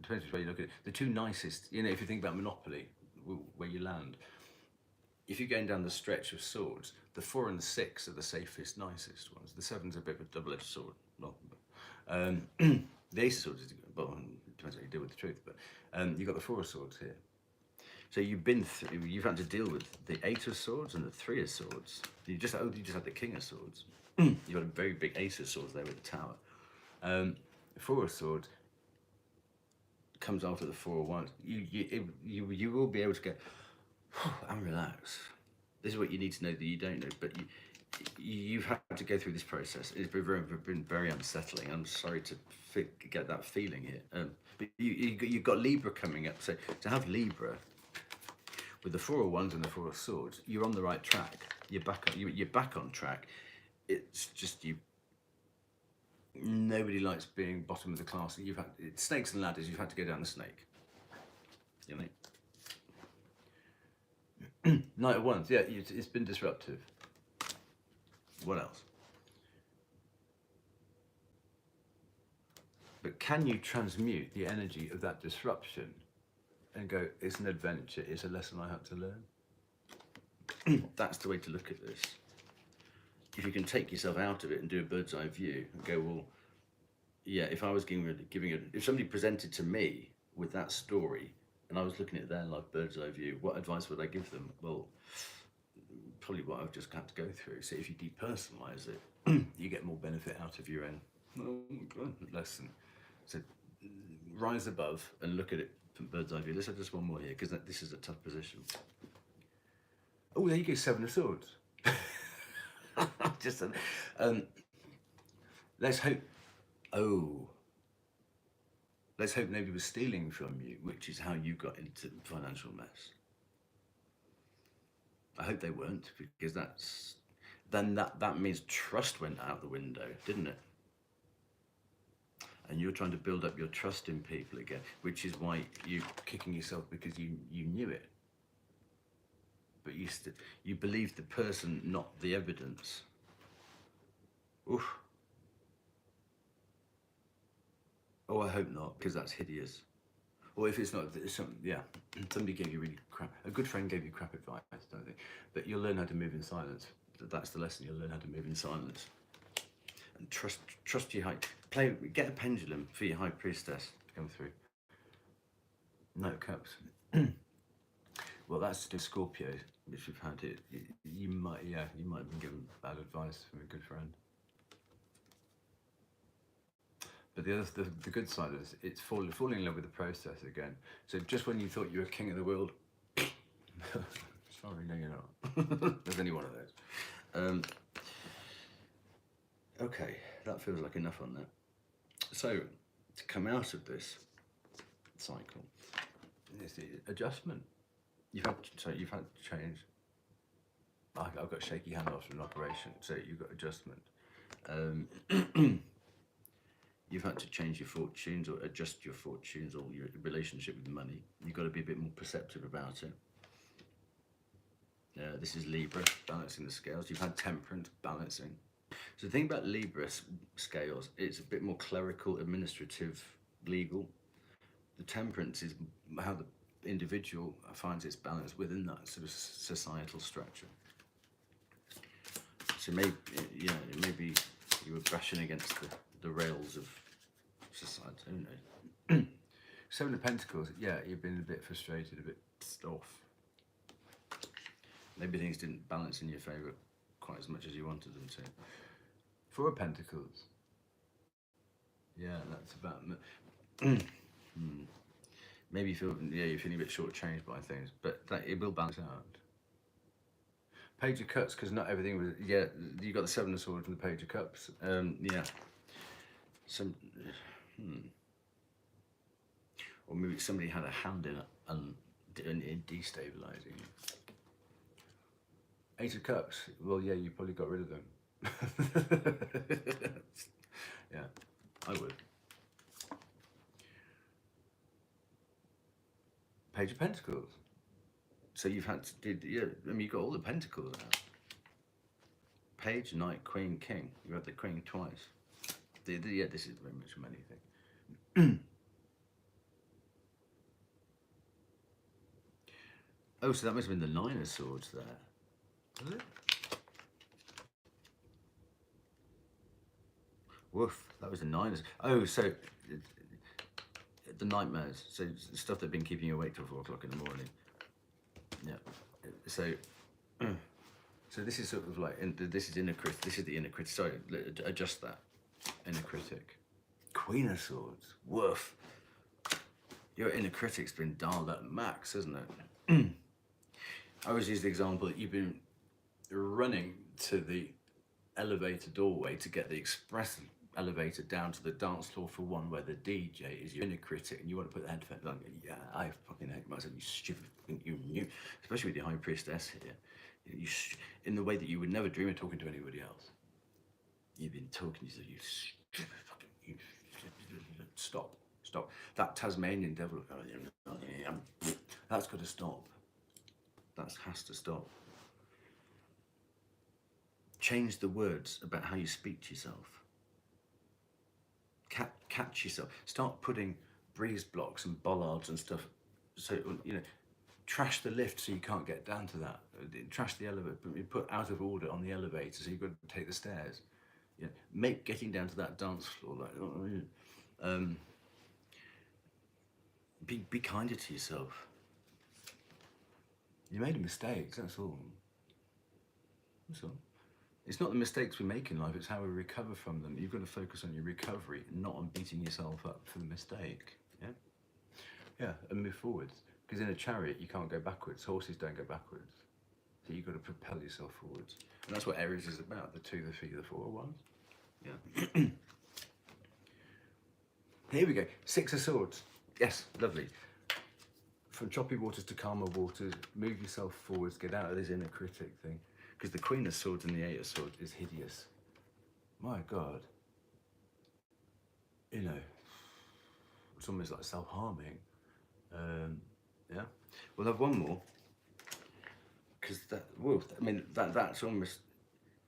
depends which way you look at it, the two nicest, if you think about Monopoly, where you land, if you're going down the stretch of swords, the 4 and the 6 are the safest, nicest ones. The 7's a bit of a double-edged sword. The Ace of Swords, well, it depends how you deal with the truth, but you've got the 4 of Swords here. So you've had to deal with the 8 of Swords and the 3 of Swords. You just had the King of Swords. You've got a very big Ace of Swords there with the Tower. The 4 of Swords comes after the 4 of Wands. You will be able to go and relax. This is what you need to know that you don't know, but you've had to go through this process. It's been very unsettling. I'm sorry to get that feeling here. But you've got Libra coming up. So to have Libra with the 4 of Wands and the 4 of Swords, you're on the right track. You're back on track. It's just you. Nobody likes being bottom of the class. It's snakes and ladders. You've had to go down the snake. You know. Knight of Wands. Yeah, it's been disruptive. What else? But can you transmute the energy of that disruption and go, it's an adventure, it's a lesson I have to learn? That's the way to look at this. If you can take yourself out of it and do a bird's eye view and go, well, yeah, if I was if somebody presented to me with that story and I was looking at their life bird's eye view, what advice would I give them? Well, probably what I've just had to go through. So if you depersonalize it, you get more benefit out of your own lesson. So rise above and look at it from bird's eye view. Let's have just one more here, because this is a tough position. Oh, there you go, Seven of Swords. Just um, let's hope. Oh, let's hope nobody was stealing from you, which is how you got into financial mess. I hope they weren't, because then that means trust went out the window, didn't it? And you're trying to build up your trust in people again, which is why you're kicking yourself, because you knew it, but you believed the person, not the evidence. Oof. Oh, I hope not, because that's hideous. Or if it's not, yeah, somebody gave you really crap. A good friend gave you crap advice, don't they? But you'll learn how to move in silence. That's the lesson. You'll learn how to move in silence. And trust your high. Get a pendulum for your high priestess to come through. Knight of Cups. Well, that's to do Scorpio. If you've had it, you might have been given bad advice from a good friend. But the good side is it's falling in love with the process again. So just when you thought you were king of the world, sorry, no, you're not. There's only one of those. Okay, that feels like enough on that. So to come out of this cycle, it's the adjustment. You've had change. I've got shaky hand after an operation, so you've got adjustment. You've had to change your fortunes or adjust your fortunes or your relationship with money. You've got to be a bit more perceptive about it. This is Libra, balancing the scales. You've had Temperance, balancing. So the thing about Libra scales, it's a bit more clerical, administrative, legal. The Temperance is how the individual finds its balance within that sort of societal structure. So maybe, maybe you were brushing against the rails of society, who knows? Seven of Pentacles, yeah, you've been a bit frustrated, a bit pissed off. Maybe things didn't balance in your favour quite as much as you wanted them to. Four of Pentacles. Yeah, that's about... Maybe you're feeling a bit shortchanged by things, but it will balance out. Page of Cups, because not everything was... Yeah, you got the Seven of Swords and the Page of Cups. Yeah. Or maybe somebody had a hand in destabilising you. Eight of Cups. Well, yeah, you probably got rid of them. Yeah, I would. Page of Pentacles. So you've had to, you've got all the Pentacles out. Page, Knight, Queen, King. You had the Queen twice. Yeah, this is very much a money thing. Oh, so that must have been the Nine of Swords there. Was it? Woof, that was the Nine of... Oh, so... the nightmares. So stuff that's been keeping you awake till 4 o'clock in the morning. Yeah. So... So this is sort of like... This is inner critic. This is the inner critic. Sorry, adjust that. Inner critic. Queen of Swords. Woof. Your inner critic's been dialed up max, hasn't it? I always use the example that you've been running to the elevator doorway to get the express elevator down to the dance floor for one, where the DJ is your inner critic, and you want to put the headphones on. Yeah, I fucking hate myself. You stupid fucking you, especially with your high priestess here. In the way that you would never dream of talking to anybody else. You've been talking to you stupid fucking you. Stop. That Tasmanian devil. That's got to stop. That has to stop. Change the words about how you speak to yourself. Catch yourself. Start putting breeze blocks and bollards and stuff. So, trash the lift so you can't get down to that. Trash the elevator. Put out of order on the elevator so you've got to take the stairs. Make getting down to that dance floor like... Be kinder to yourself. You made a mistake, that's all. That's all. It's not the mistakes we make in life, it's how we recover from them. You've got to focus on your recovery, not on beating yourself up for the mistake. Yeah, yeah, and move forwards. Because in a chariot, you can't go backwards. Horses don't go backwards. So you've got to propel yourself forwards. And that's what Aries is about, the 2, the 3, the 4 ones. Yeah. Here we go. 6 of Swords. Yes, lovely. From choppy waters to calmer waters, move yourself forwards, get out of this inner critic thing. Because the Queen of Swords and the 8 of Swords is hideous. My God. You know, it's almost like self-harming. Yeah. We'll have one more. Because that, well, I mean, that's almost,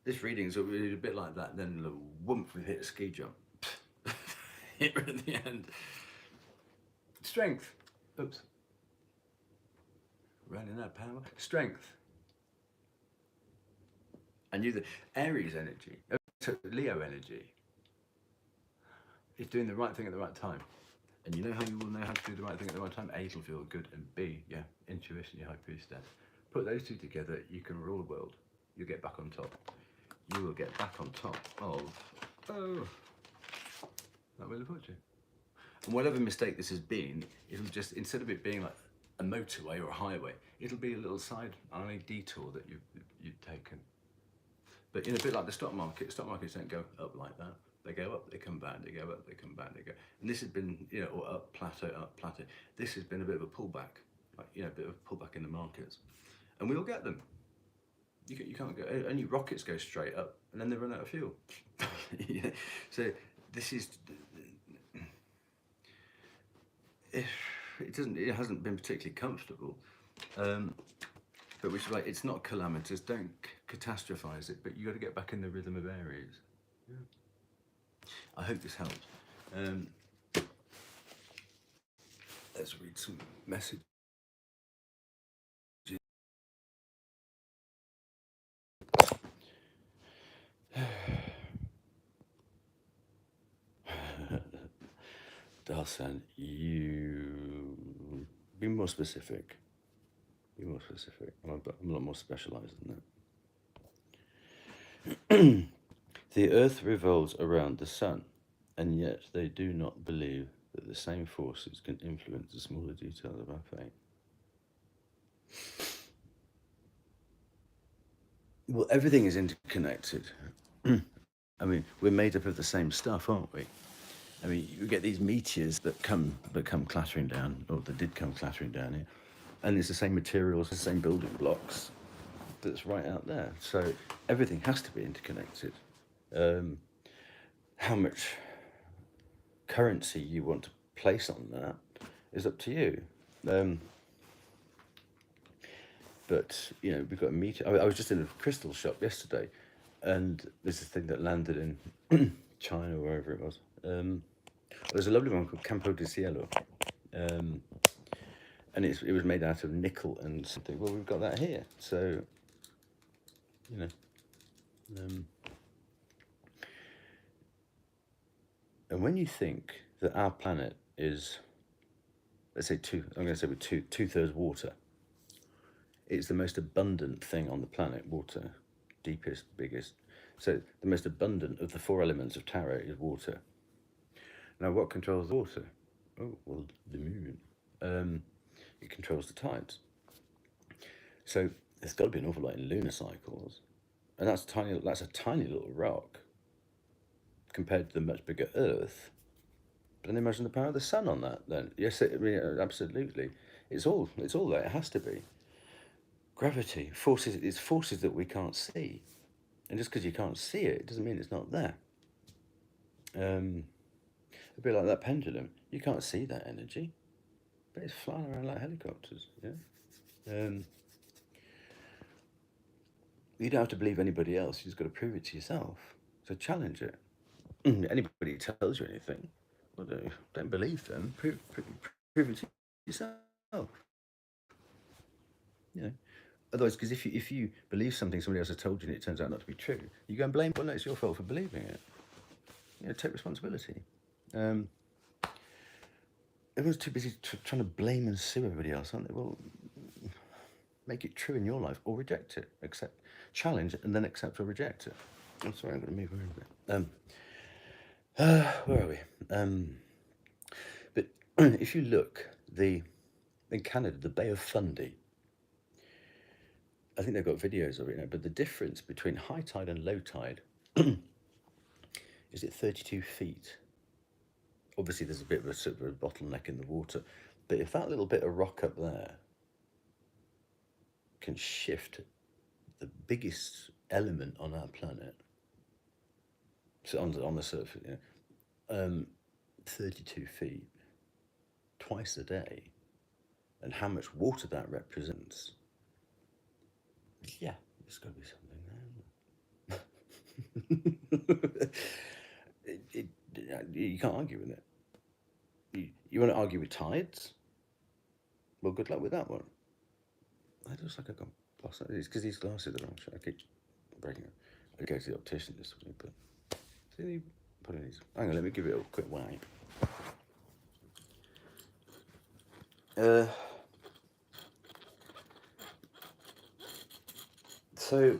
this reading's a bit like that. Then a little whoomp, we've hit a ski jump. Hit her at the end. Strength. Oops. Running out of power. Strength. I knew that Aries energy, Leo energy, is doing the right thing at the right time. And you know how you will know how to do the right thing at the right time? A, it'll feel good, and B, yeah, intuition, your high priestess. Put those two together, you can rule the world. You'll get back on top. You will get back on top of, oh, that will have put you. And whatever mistake this has been, it'll just, instead of it being like a motorway or a highway, it'll be a little side alley detour that you've taken. But a bit like the stock markets don't go up like that. They go up, they come back, they go up, they come back, they go. And this has been, or up, plateau. This has been a bit of a pullback, like, a bit of a pullback in the markets. And we'll get them. You can't go, only rockets go straight up and then they run out of fuel. So this is, it hasn't been particularly comfortable. But which is like, it's not calamitous, don't catastrophize it, but you got to get back in the rhythm of Aries. Yeah. I hope this helps. Let's read some messages. Darsan, you be more specific. Be more specific. I'm a lot more specialized than that. The earth revolves around the sun, and yet they do not believe that the same forces can influence the smaller details of our fate. Well, everything is interconnected. I mean, we're made up of the same stuff, aren't we? I mean, you get these meteors that come clattering down, or that did come clattering down here, and it's the same materials, the same building blocks that's right out there. So everything has to be interconnected. How much currency you want to place on that is up to you. But we've got a meteor. I was just in a crystal shop yesterday, and there's this thing that landed in China or wherever it was. There's a lovely one called Campo de Cielo, and it was made out of nickel and something. Well, we've got that here, so and when you think that our planet is, let's say I'm going to say with two-thirds water, it's the most abundant thing on the planet, water, deepest, biggest. So the most abundant of the 4 elements of tarot is water. Now, what controls the water? Oh, well, the moon. It controls the tides. So there's got to be an awful lot in lunar cycles, and that's a tiny little rock compared to the much bigger Earth. But then imagine the power of the sun on that. Then yes, absolutely. It's all there. It has to be. Gravity forces. It's forces that we can't see, and just because you can't see it, doesn't mean it's not there. A bit like that pendulum. You can't see that energy, but it's flying around like helicopters. Yeah. You don't have to believe anybody else. You just got to prove it to yourself. So challenge it. Anybody tells you anything, well, don't believe them. Prove it to yourself. Otherwise, because if you believe something somebody else has told you and it turns out not to be true, you go and blame. Well, no, it's your fault for believing it. Take responsibility. Everyone's too busy trying to blame and sue everybody else, aren't they? Well, make it true in your life or reject it. Accept, challenge, and then accept or reject it. I'm sorry, I'm going to move around a bit. Where are we? But if you look, in Canada, the Bay of Fundy, I think they've got videos of it now, but the difference between high tide and low tide is at 32 feet. Obviously, there's a bit of a sort of a bottleneck in the water, but if that little bit of rock up there can shift the biggest element on our planet, so on the surface, 32 feet, twice a day, and how much water that represents, yeah, there's got to be something there. it, you can't argue with it. You want to argue with tides? Well, good luck with that one. It looks like I got lost. It's because these glasses are wrong. I keep breaking it. I go to the optician this week, but see, put in these. Hang on, let me give it a quick wipe. Uh, so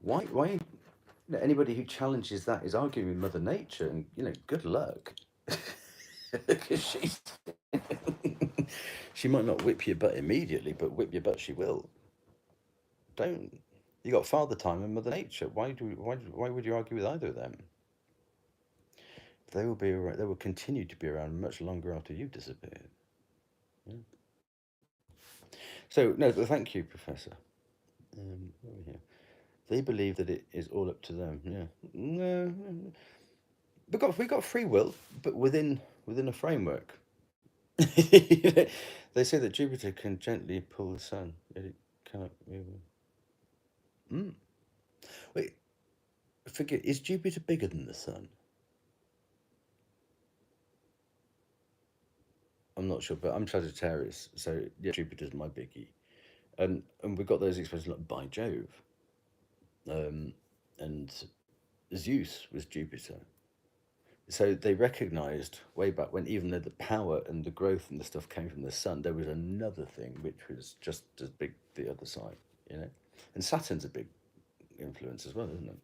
why anybody who challenges that is arguing with Mother Nature, and good luck, because she might not whip your butt immediately, but whip your butt she will. Don't. You got Father Time and Mother Nature. Why would you argue with either of them? They will be around, they will continue to be around much longer after you've disappeared. Yeah. So no, thank you, Professor. Over here. They believe that it is all up to them. Yeah. No, we got free will, but within a framework. They say that Jupiter can gently pull the sun, yet it cannot move. Mm. Wait, forget. Is Jupiter bigger than the sun? I'm not sure, but I'm Sagittarius, so yeah, Jupiter's my biggie. And we've got those expressions like by Jove, and Zeus was Jupiter. So they recognized way back when, even though the power and the growth and the stuff came from the sun, there was another thing which was just as big the other side, you know. And Saturn's a big influence as well, isn't it?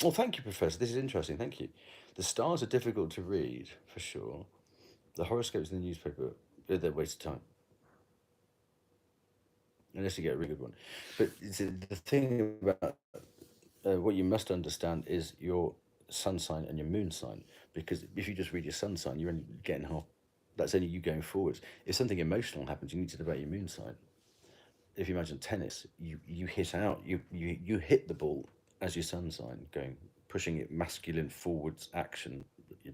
Well, thank you, Professor. This is interesting. Thank you. The stars are difficult to read for sure. The horoscopes in the newspaper, they're a waste of time unless you get a really good one. But the thing about what you must understand is your sun sign and your moon sign, because if you just read your sun sign, you're only getting half. That's only you going forwards. If something emotional happens, you need to know about your moon sign. If you imagine tennis, you hit out, you hit the ball as your sun sign, going pushing it masculine forwards action,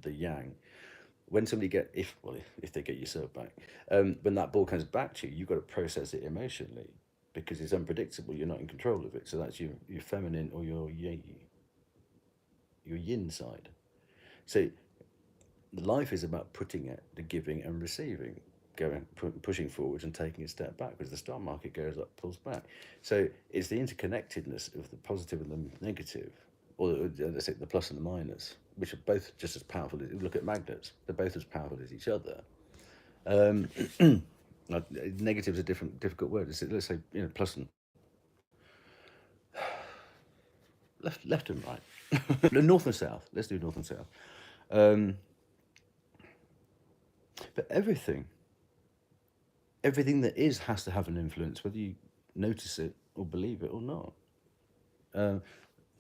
the yang. When somebody if they get your serve back, when that ball comes back to you, you've got to process it emotionally because it's unpredictable. You're not in control of it. So that's your feminine or your yin side. So life is about putting it, the giving and receiving, pushing forwards and taking a step back, because the stock market goes up, pulls back. So it's the interconnectedness of the positive and the negative, or let's say the plus and the minus, which are both just as powerful. Look at magnets; they're both as powerful as each other. Um, Negative's a difficult word. Let's say plus and left and right, north and south. Let's do north and south. Um, but everything that is has to have an influence, whether you notice it or believe it or not.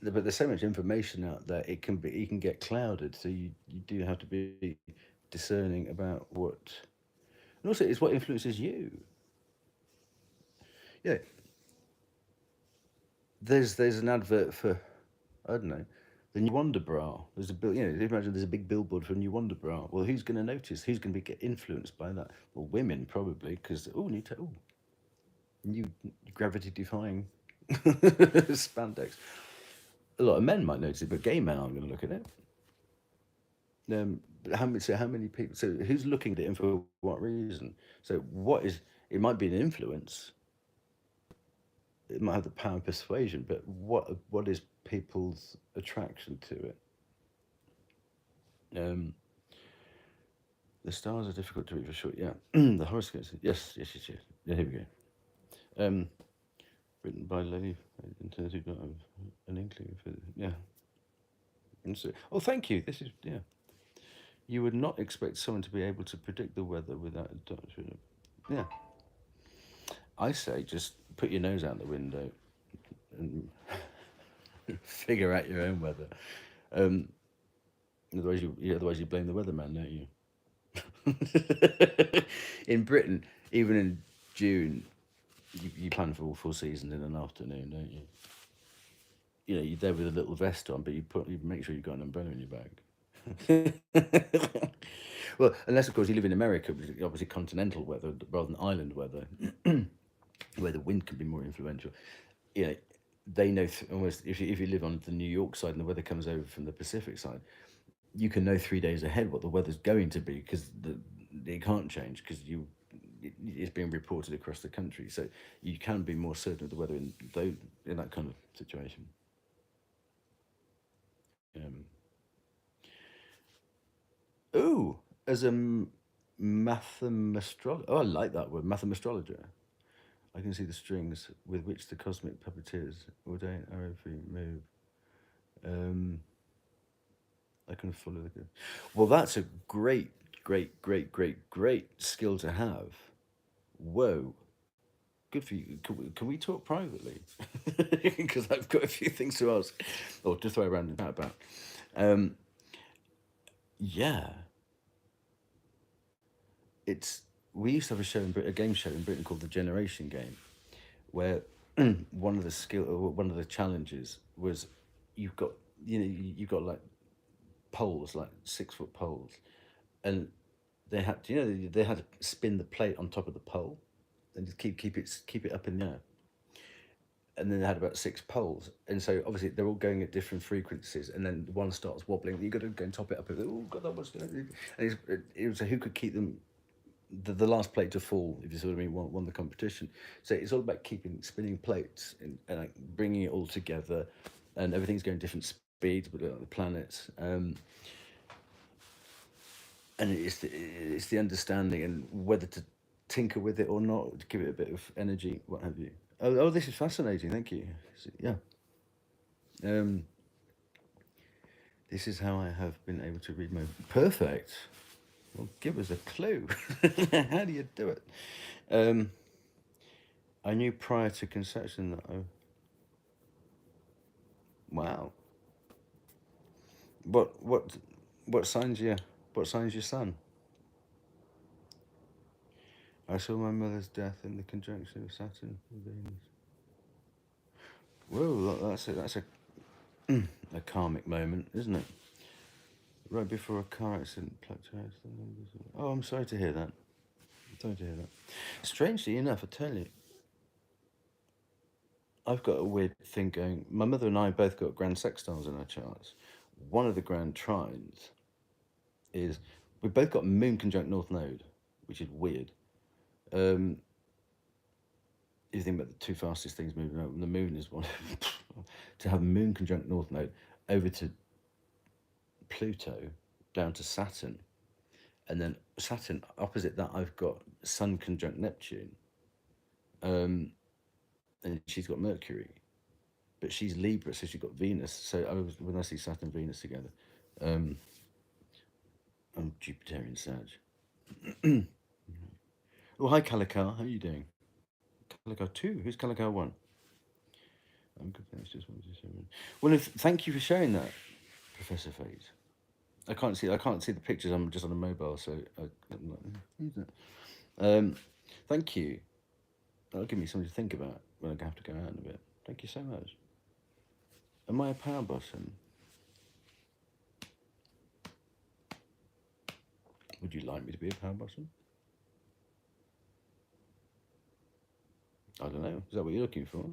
But there's so much information out there; it can get clouded. So you do have to be discerning about what, and also it's what influences you. Yeah, there's an advert for, I don't know, the new Wonder Bra. There's a bill, imagine there's a big billboard for a new Wonder Bra. Well, who's going to notice? Who's going to get influenced by that? Well, women probably, because new gravity defying spandex. A lot of men might notice it, but gay men aren't going to look at it. But how many people? So who's looking at it and for what reason? So what is? It might be an influence. It might have the power of persuasion, but what is people's attraction to it? Um, the stars are difficult to read for sure. Yeah, the horoscopes. Yes, yes, yes, yes. Yeah, here we go. Written by Lady, an inkling for yeah. And so, oh, thank you. This is yeah. You would not expect someone to be able to predict the weather without a doctrine. Yeah. I say just put your nose out the window and figure out your own weather. Um, otherwise you blame the weatherman, don't you? In Britain, even in June, you plan for all 4 seasons in an afternoon, don't you? You know, you're there with a little vest on, but you make sure you've got an umbrella in your bag. Well, unless of course you live in America, which is obviously continental weather rather than island weather, where the wind can be more influential. You know, they know almost if you live on the New York side and the weather comes over from the Pacific side, you can know 3 days ahead what the weather's going to be because it can't change because it's being reported across the country. So you can be more certain of the weather in that kind of situation. Um, ooh, as a mathemastrologist. Oh, I like that word, mathemastrologer. I can see the strings with which the cosmic puppeteers ordain our every move. Um, I can follow the good. Well, that's a great skill to have. Whoa, good for you. Can we talk privately? Because I've got a few things to ask, or to throw around and chat about. Um, yeah, it's we used to have a game show in Britain called the Generation Game, where one of the challenges was you've got you've got like poles, like 6 foot poles, and they had to spin the plate on top of the pole, and just keep it up in the air, and then they had about 6 poles, and so obviously they're all going at different frequencies, and then one starts wobbling. You got to go and top it up. Oh God, that was going. And it was who could keep them the last plate to fall, if you see what I mean, won the competition. So it's all about keeping spinning plates and like bringing it all together, and everything's going different speeds with the planets. And it's the understanding and whether to tinker with it or not, to give it a bit of energy, what have you. Oh, this is fascinating. Thank you. Yeah. Um, this is how I have been able to read my perfect. Well, give us a clue. How do you do it? Um, I knew prior to conception that I. Wow. What what what signs your what signs your son? I saw my mother's death in the conjunction of Saturn and Venus. Whoa, that's a karmic moment, isn't it? Right before a car accident, plucked her out. Oh, I'm sorry to hear that. I'm sorry to hear that. Strangely enough, I tell you, I've got a weird thing going. My mother and I both got grand sextiles in our charts. One of the grand trines is we both got Moon conjunct North Node, which is weird. Um, if you think about the two fastest things moving around, the Moon is one. To have Moon conjunct North Node over to Pluto, down to Saturn, and then Saturn opposite that, I've got Sun conjunct Neptune, um, and she's got Mercury, but she's Libra, so she's got Venus. So when I see Saturn and Venus together, um, I'm Jupiterian Sag. Oh, hi, Calicar. How are you doing? Calicar 2? Who's Calicar 1? I'm good, thanks. Just wanted to say. Well, thank you for sharing that, Professor Fate. I can't see the pictures. I'm just on a mobile, so I'm not, who's that? Thank you. That'll give me something to think about when I have to go out in a bit. Thank you so much. Am I a power bottom? Would you like me to be a power bottom? I don't know. Is that what you're looking for?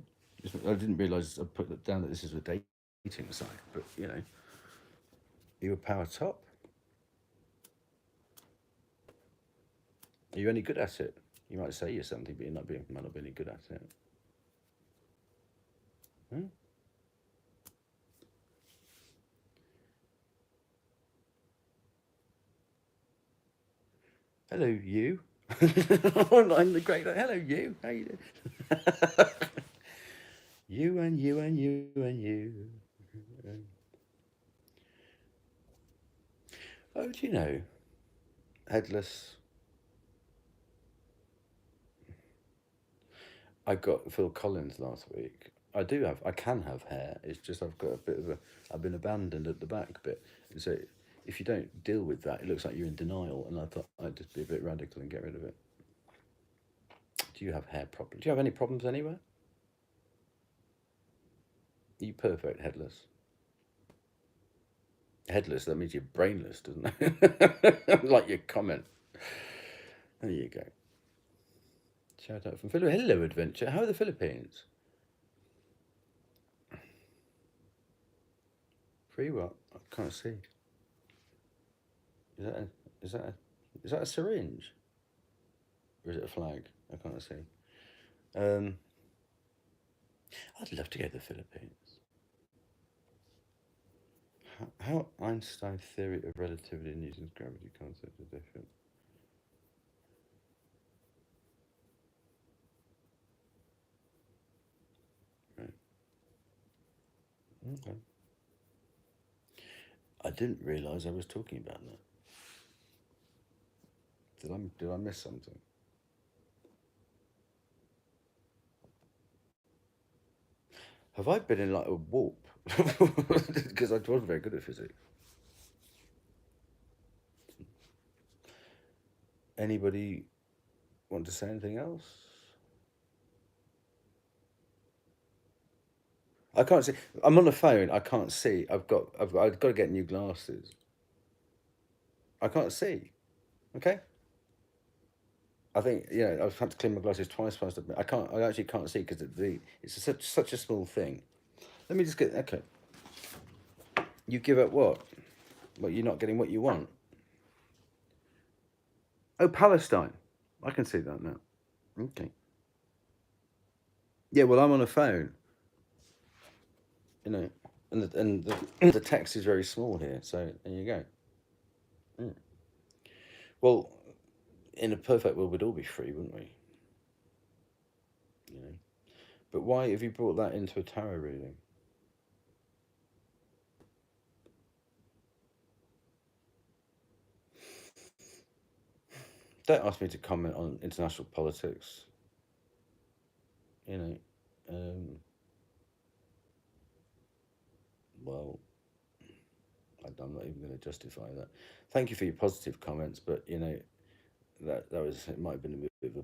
I didn't realise I put that down that this is a dating site, but are you a power top? Are you any good at it? You might say you're something, but might not be any good at it. Hmm? Hello, you. I'm the great. Hello, you. How you doing? You and you and you and you. Oh, do you know, headless. I got Phil Collins last week. I can have hair. It's just I've got a bit of a, I've been abandoned at the back bit. So if you don't deal with that, it looks like you're in denial. And I thought I'd just be a bit radical and get rid of it. Do you have hair problems? Do you have any problems anywhere? Are you perfect headless? Headless, that means you're brainless, doesn't it? Like your comment. There you go. Shout out from Philippines. Hello, adventure. How are the Philippines? Free what? I can't see. Is that a, is that a, is that a syringe? Or is it a flag? I can't see. Um, I'd love to go to the Philippines. How Einstein's theory of relativity and Newton's gravity concept are different. Right. Okay. I didn't realise I was talking about that. Did I miss something? Have I been in like a warp? Because I wasn't very good at physics. Anybody want to say anything else? I can't see. I'm on the phone. I can't see. I've got to get new glasses. I can't see. Okay. I think I've had to clean my glasses twice past. I can't. I actually can't see because it's such a small thing. Let me just get. Okay. You give up what? What, you're not getting what you want? Oh, Palestine. I can see that now. Okay. Yeah. Well, I'm on a phone. You know, the text is very small here. So there you go. Mm. Well, in a perfect world, we'd all be free, wouldn't we? You know. But why have you brought that into a tarot reading? Don't ask me to comment on international politics. You know, well, I'm not even going to justify that. Thank you for your positive comments, but that was, it might have been a bit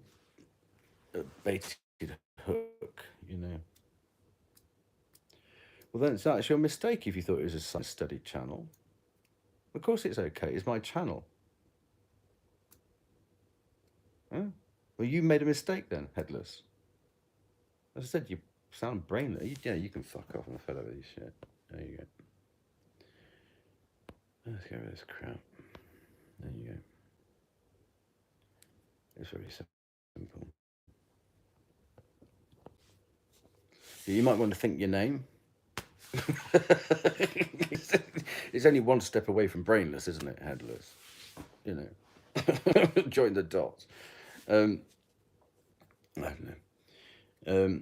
of a baited hook. Well, then it's actually a mistake if you thought it was a science study channel. Of course, it's okay. It's my channel. Huh? Well, you made a mistake then, headless. As I said, you sound brainless. You can fuck off. I'm fed up with this shit. There you go. Let's get rid of this crap. There you go. It's very simple. You might want to think your name. It's only one step away from brainless, isn't it? Headless. Join the dots. I don't know.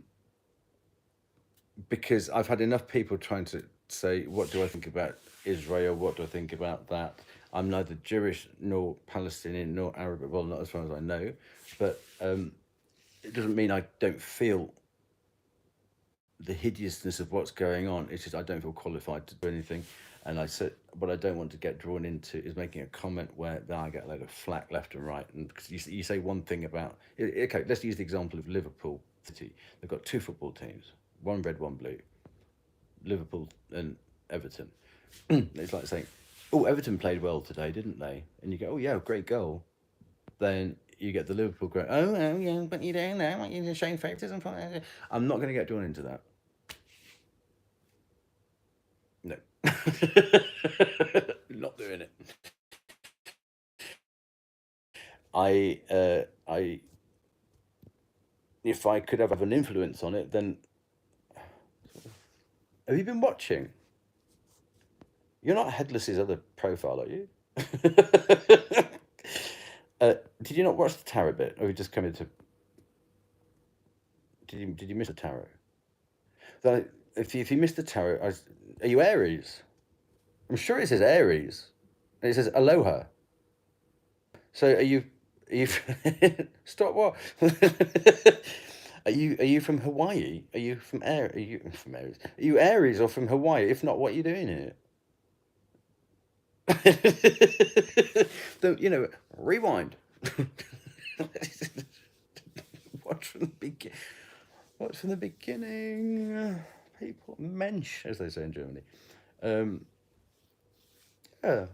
Because I've had enough people trying to say, what do I think about Israel? What do I think about that? I'm neither Jewish nor Palestinian nor Arab. Well, not as far as I know. But it doesn't mean I don't feel the hideousness of what's going on. It's just I don't feel qualified to do anything. And I said, what I don't want to get drawn into is making a comment where then I get a load of flack left and right. And because you say one thing about, okay, let's use the example of Liverpool City. They've got two football teams, one red, one blue, Liverpool and Everton. It's like saying, oh, Everton played well today, didn't they? And you go, oh yeah, great goal. Then you get the Liverpool going, oh yeah, but you don't know, like you're showing favouritism. I'm not going to get drawn into that. No. Not doing it. I if I could have an influence on it, then have you been watching? You're not Headless's other profile, are you? Did you not watch the tarot bit, or have you just come into? Did you miss the tarot? So if you missed the tarot, are you Aries? I'm sure it says Aries. And it says aloha. So are you stop what? Are you from Hawaii? Are you from Air? Are you from Aries? Are you Aries or from Hawaii? If not, what are you doing here? Rewind. Watch from the begin. Watch from the beginning. People, Mensch, as they say in Germany. Um, yeah,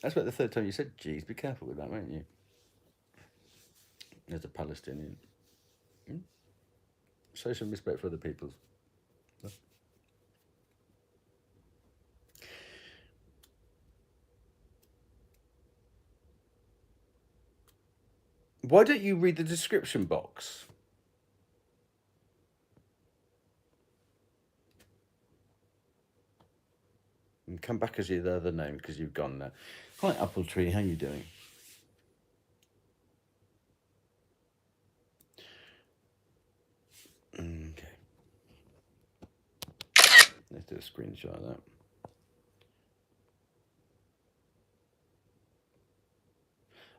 that's about the third time you said "geez." Be careful with that, won't you? As a Palestinian, show some respect for other peoples. Why don't you read the description box? And come back as your other name because you've gone now. Hi, Apple Tree. How you doing? Okay. Let's do a screenshot of that.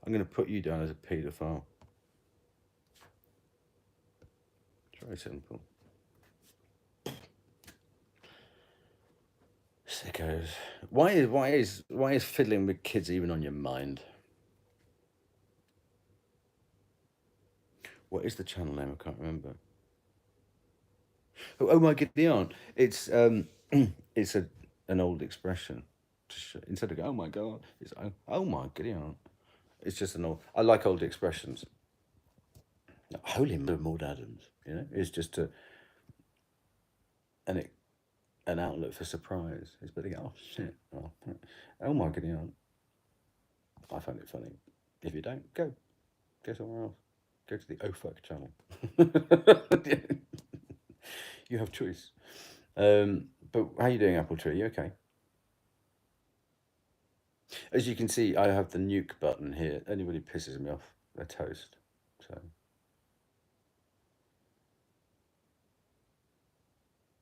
I'm going to put you down as a paedophile. It's very simple. Sickos. Why is fiddling with kids even on your mind? What is the channel name? I can't remember. Oh my Gideon. It's an old expression. Instead of go, oh my god, it's oh my Gideon. It's just an old. I like old expressions. Holy Maud Adams. It's just an an outlet for surprise. It's better to go, oh shit, oh my Gideon. I find it funny. If you don't, go somewhere else. Go to the Oh Fuck channel. You have choice. But how are you doing, Apple Tree? You okay? As you can see, I have the nuke button here. Anybody pisses me off, they're toast. So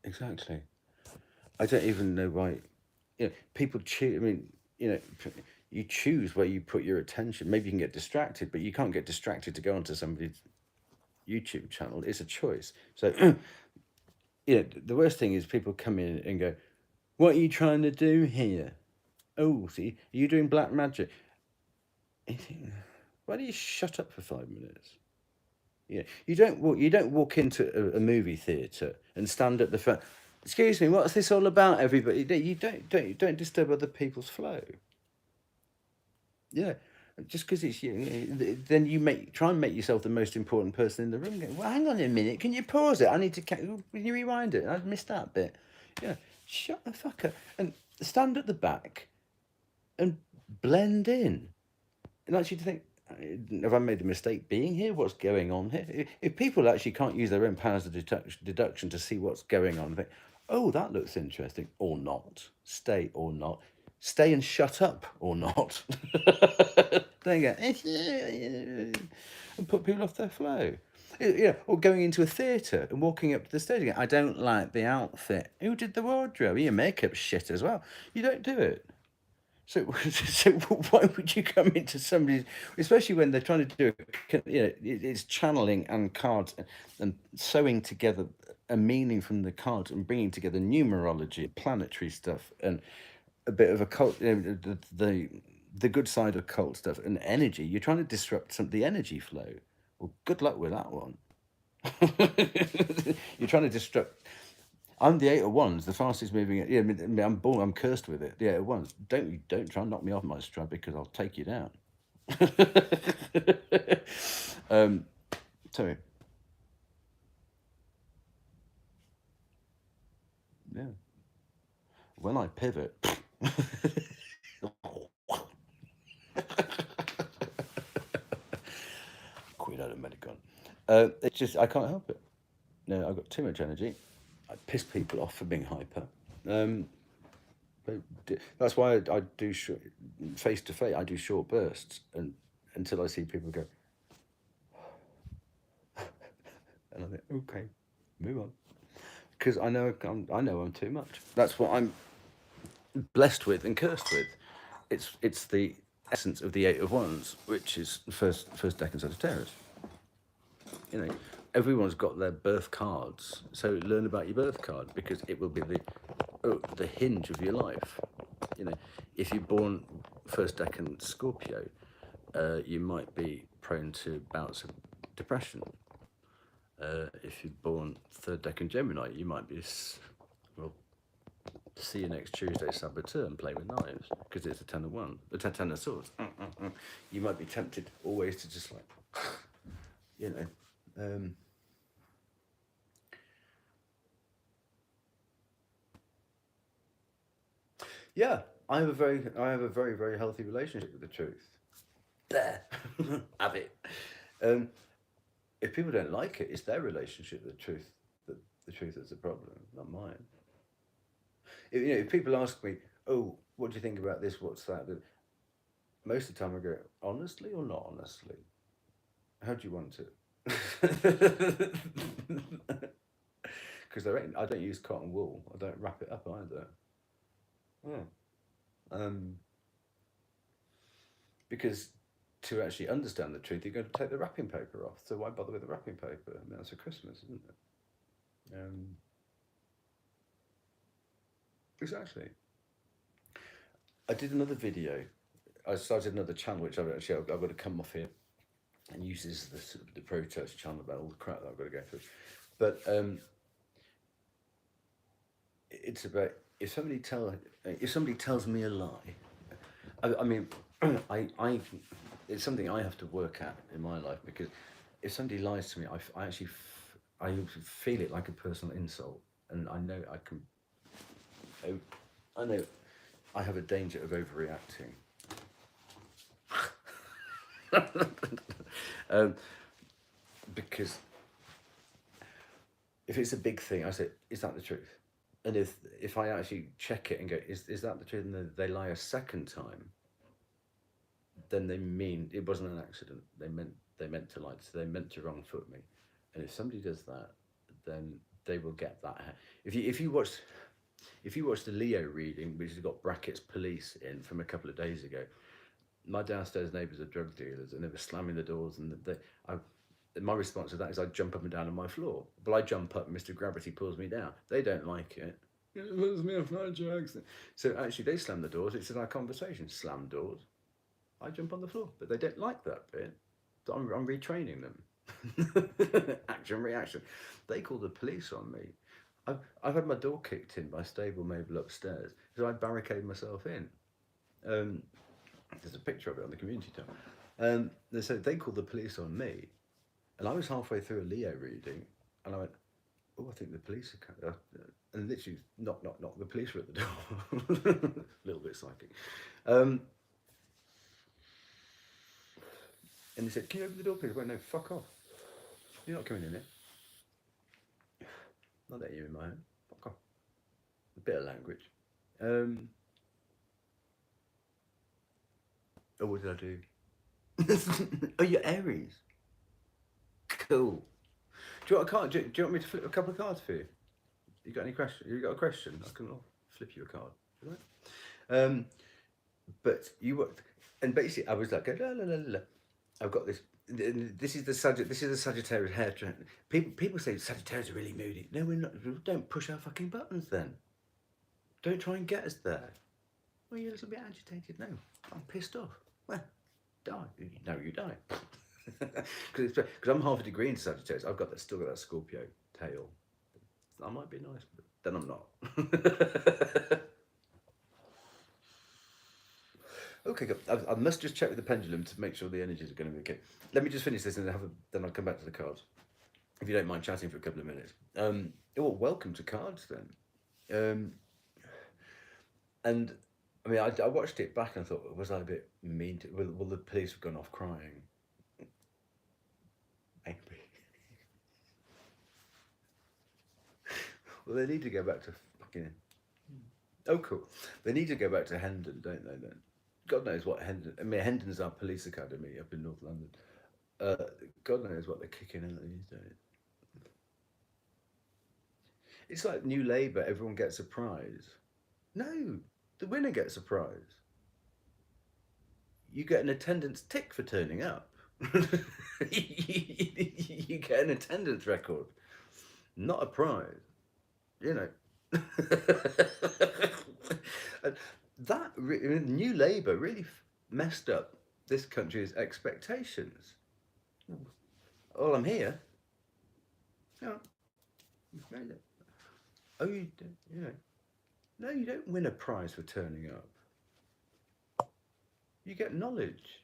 exactly. I don't even know why. People choose. I mean, you choose where you put your attention. Maybe you can get distracted, but you can't get distracted to go onto somebody's YouTube channel. It's a choice. So, the worst thing is people come in and go, "What are you trying to do here? Oh, see, are you doing black magic?" Why do you shut up for 5 minutes? You don't walk into a movie theatre and stand at the front. Excuse me, what's this all about, everybody? You don't disturb other people's flow. Yeah, just because it's you, then you try and make yourself the most important person in the room. Go, well, hang on a minute, can you pause it? I need to. Can you rewind it? I missed that bit. Yeah, shut the fuck up and stand at the back and blend in. And actually to think, have I made a mistake being here? What's going on here? If people actually can't use their own powers of deduction to see what's going on, think, oh, that looks interesting, or not. Stay or not. Stay and shut up or not. There you go. And put people off their flow. Yeah, or going into a theatre and walking up to the stage again. I don't like the outfit. Who did the wardrobe? Your makeup shit as well. You don't do it. So, so why would you come into somebody's, especially when they're trying to do, it's channeling and cards and sewing together a meaning from the cards and bringing together numerology, planetary stuff, and a bit of occult, the good side of cult stuff and energy. You're trying to disrupt the energy flow. Well, good luck with that one. You're trying to disrupt. I'm the 8 of Wands, the fastest moving. Yeah, I mean, I'm cursed with it. The 8 of Wands. Don't try and knock me off my stride because I'll take you down. Sorry. Yeah. When I pivot. Queen out of Medicon. It's just I can't help it. No, I've got too much energy. I piss people off for being hyper. But that's why I do face to face. I do short bursts, and until I see people go, and I think, okay, move on, because I know I'm too much. That's what I'm blessed with and cursed with. it's the essence of the Eight of Wands, which is first deck in Sagittarius. You know, everyone's got their birth cards, so learn about your birth card because it will be the hinge of your life. You know, if you're born first deck in Scorpio, you might be prone to bouts of depression. If you're born third deck in Gemini, you might be, well, see you next Tuesday, saboteur, and play with knives because it's a ten of one, the ten of swords. You might be tempted always to just like, you know. Yeah, I have a very healthy relationship with the truth. There, have it. If people don't like it, it's their relationship with the truth. The truth is the problem, not mine. If people ask me, "Oh, what do you think about this? What's that?" Most of the time, I go, "Honestly or not honestly? How do you want it?" Because I don't use cotton wool. I don't wrap it up either. Yeah. Because to actually understand the truth, you're going to take the wrapping paper off. So why bother with the wrapping paper? I mean, that's for Christmas, isn't it? Exactly. I did another video. I started another channel, which I've got to come off here and use this the protest channel about all the crap that I've got to go through. But it's about if somebody tells me a lie. I mean, it's something I have to work at in my life because if somebody lies to me, I actually I feel it like a personal insult, and I know I know I have a danger of overreacting. Because if it's a big thing, I say, is that the truth? And if I actually check it and go, is that the truth? And they lie a second time, then they mean it wasn't an accident. They meant to lie. So they meant to wrong foot me. And if somebody does that, then they will get that. If you watch the Leo reading, which has got brackets police in from a couple of days ago, my downstairs neighbours are drug dealers and they were slamming the doors and my response to that is I jump up and down on my floor. But I jump up and Mr. Gravity pulls me down. They don't like it. It was me off my jokes. So actually they slam the doors. It's in our conversation. Slam doors. I jump on the floor. But they don't like that bit. So I'm retraining them. Action, reaction. They call the police on me. I've had my door kicked in by Stable Mabel upstairs. So I barricade myself in. There's a picture of it on the community tab. They said they called the police on me. And I was halfway through a Leo reading, and I went, "Oh, I think the police are coming." And literally, knock, knock, knock. The police were at the door. A little bit psychic. And they said, "Can you open the door, please?" I went, "No, fuck off. You're not coming in here. Not letting you in my home. Fuck off." A bit of language. Oh, what did I do? Oh, you're Aries. Cool. Do you want a card? Do you want me to flip a couple of cards for you? You got any question? You got a question? I can flip you a card. Right? But you were, and basically I was like, la, la, la, la. I've got this. This is the Sagittarius hair trend. People say Sagittarius are really moody. No, we're not. Don't push our fucking buttons then. Don't try and get us there. Well, you're a little bit agitated. No, I'm pissed off. Well, die. No, you die. Because I'm half a degree into Sagittarius. Still got that Scorpio tail. I might be nice, but then I'm not. Okay, good. I must just check with the pendulum to make sure the energies are going to be okay. Let me just finish this and then I'll come back to the cards. If you don't mind chatting for a couple of minutes. Welcome to cards then. And I mean, I watched it back and I thought, was I a bit mean? Will the police have gone off crying? Angry. Well, they need to go back to fucking. Oh, cool. They need to go back to Hendon, don't they? Then, God knows what Hendon. I mean, Hendon's our police academy up in North London. God knows what they're kicking in these days. It's like New Labour. Everyone gets a prize. No, the winner gets a prize. you get an attendance tick for turning up. You get an attendance record, not a prize. You know. And New Labour really messed up this country's expectations. Oh, I'm here. No, you've made it. Oh, you know. No, you don't win a prize for turning up. You get knowledge,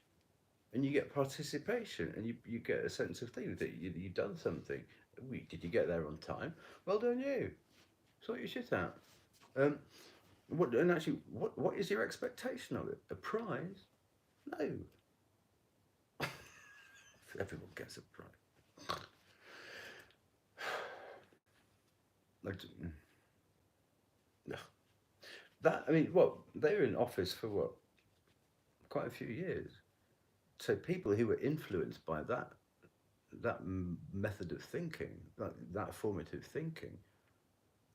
and you get participation, and you get a sense of things that you've done something. Did you get there on time? Well done, you. Sort your shit out. Um, what is your expectation of it? A prize? No. Everyone gets a prize. Like, that, I mean, what, they were in office for what, quite a few years. So people who were influenced by that method of thinking, that formative thinking,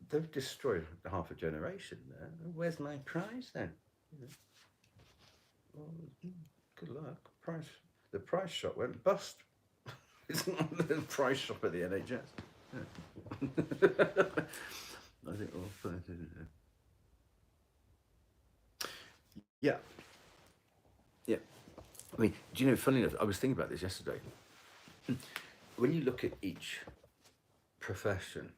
they've destroyed half a generation there. Where's my prize then? You know, well, good luck. The prize shop went bust. It's not the prize shop at the NHS. Yeah. I think yeah, yeah. I mean, do you know? Funny enough, I was thinking about this yesterday. When you look at each profession,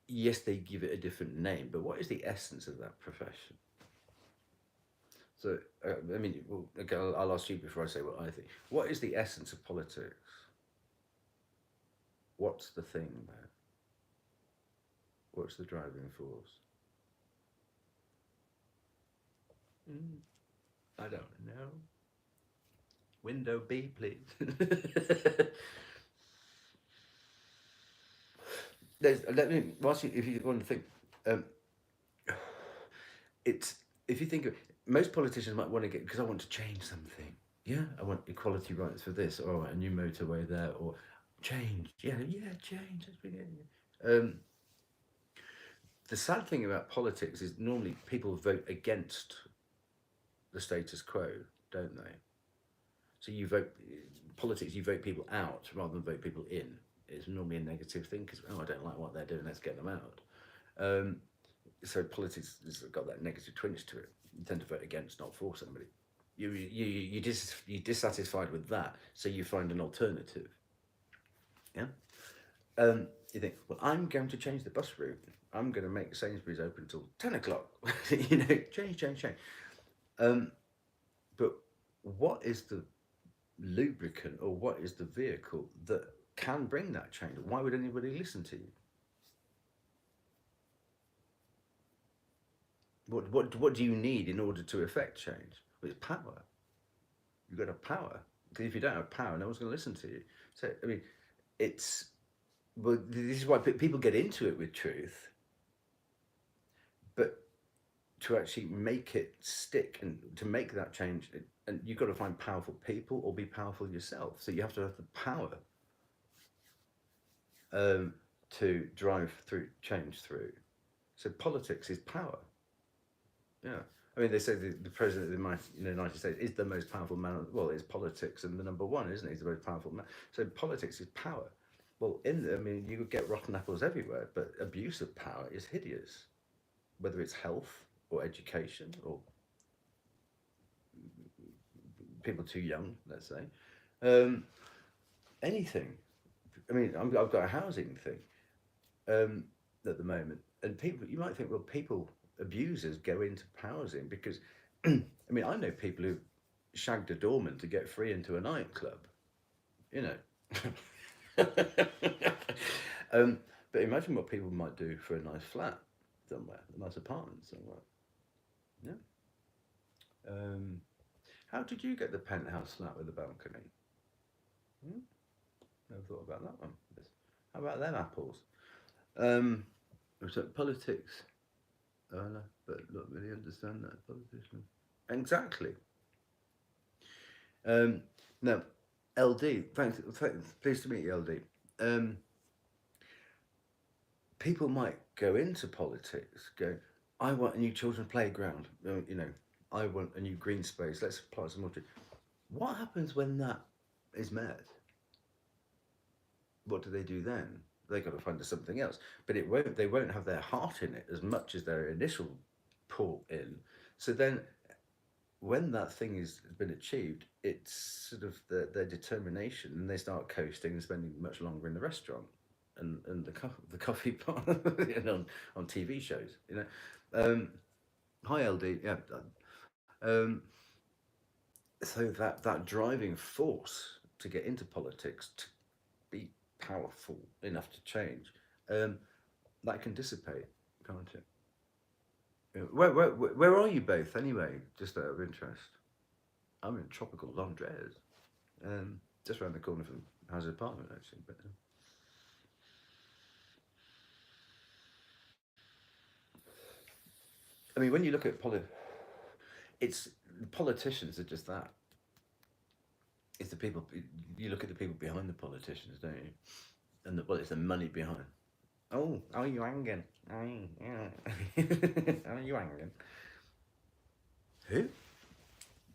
yes, they give it a different name, but what is the essence of that profession? So, I mean, well, okay, I'll ask you before I say what I think. What is the essence of politics? What's the thing there? What's the driving force? I don't know. Window B, please. If you want to think, um, it's if you think of most politicians might want to get because I want to change something. Yeah, I want equality rights for this, or a new motorway there, or change. Yeah, yeah, change. That's brilliant. The sad thing about politics is normally people vote against the status quo, don't they? So you vote politics. You vote people out rather than vote people in. It's normally a negative thing because I don't like what they're doing. Let's get them out. Um, so politics has got that negative twinge to it. You tend to vote against, not for somebody. You're dissatisfied with that, so you find an alternative. Yeah. You think, well, I'm going to change the bus route. I'm going to make Sainsbury's open until 10 o'clock. Change. But what is the lubricant or what is the vehicle that can bring that change? Why would anybody listen to you? What do you need in order to effect change? Well, it's power. You've got to have power. Because if you don't have power, no one's going to listen to you. So, I mean, it's, well, this is why people get into it with truth, but to actually make it stick and to make that change, and you've got to find powerful people or be powerful yourself. So you have to have the power to drive through change through. So politics is power. Yeah. I mean, they say the president of the United States is the most powerful man. Well, it's politics and the number one, isn't he? He's the most powerful man. So politics is power. Well, I mean, you could get rotten apples everywhere, but abuse of power is hideous, whether it's health or education or people too young, let's say. Anything. I mean, I've got a housing thing at the moment, and people, you might think, well, abusers go into housing because, I mean, I know people who shagged a doorman to get free into a nightclub, you know. But imagine what people might do for a nice flat somewhere, a nice apartment somewhere. Yeah. How did you get the penthouse flat with the balcony? Never thought about that one. How about them apples? So politics. No, but not really understand that politician. Exactly. Now, LD. Thanks. Pleased to meet you, LD. People might go into politics. Go. I want a new children's playground. You know, I want a new green space. Let's plant some more trees. What happens when that is met? What do they do then? They got to find something else. But it won't. They won't have their heart in it as much as their initial pull in. So then, when that thing has been achieved, it's sort of their determination, and they start coasting and spending much longer in the restaurant and the coffee bar and on TV shows. Hi LD, yeah. Um, so that driving force to get into politics, to be powerful enough to change, um, that can dissipate, can't it? Yeah. Where are you both anyway? Just out of interest. I'm in tropical Londres, just around the corner from How's apartment actually. But I mean, when you look at it's politicians are just that. It's the people. You look at the people behind the politicians, don't you? And it's the money behind. Oh, are you hanging? Yeah. Are you hanging? Who?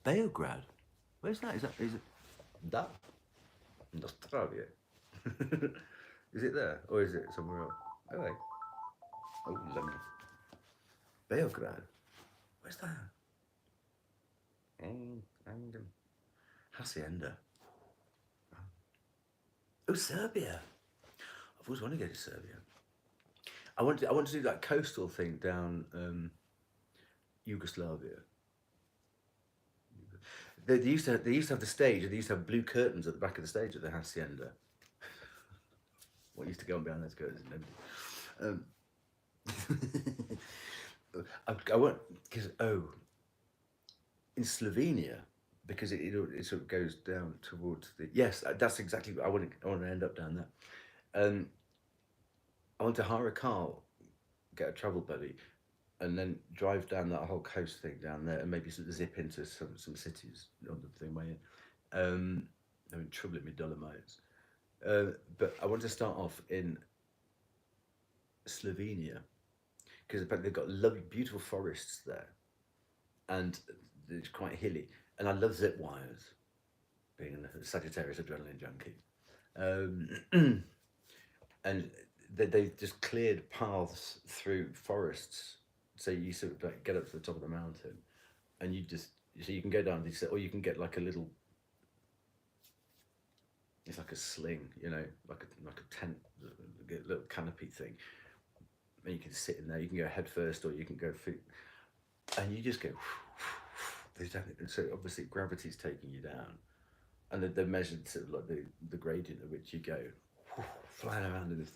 Beograd. Where's that? Is it that? In Australia. Is it there or is it somewhere else? Oh, wait. Oh, lovely. Beograd. Where's that? Hanging. Hacienda. Oh, Serbia. I've always wanted to go to Serbia. I want to do that coastal thing down Yugoslavia. They used to have the stage, and they used to have blue curtains at the back of the stage at the hacienda. What used to go on behind those curtains? Nobody. I want because in Slovenia because it sort of goes down towards the yes that's exactly what I want to end up down there. I want to hire a car, get a travel buddy, and then drive down that whole coast thing down there, and maybe sort of zip into some cities on the thing way in. I'm in trouble in my Dolomites, but I want to start off in Slovenia because they've got lovely, beautiful forests there, and it's quite hilly, and I love zip wires, being a Sagittarius adrenaline junkie, um, and they've just cleared paths through forests, so you sort of like get up to the top of the mountain, and you just so you can go down these, or you can get like a little. It's like a sling, like a tent, a little canopy thing, and you can sit in there. You can go head first, or you can go feet, and you just go. So obviously gravity's taking you down, and they've measured sort of like the gradient at which you go, flying around in this.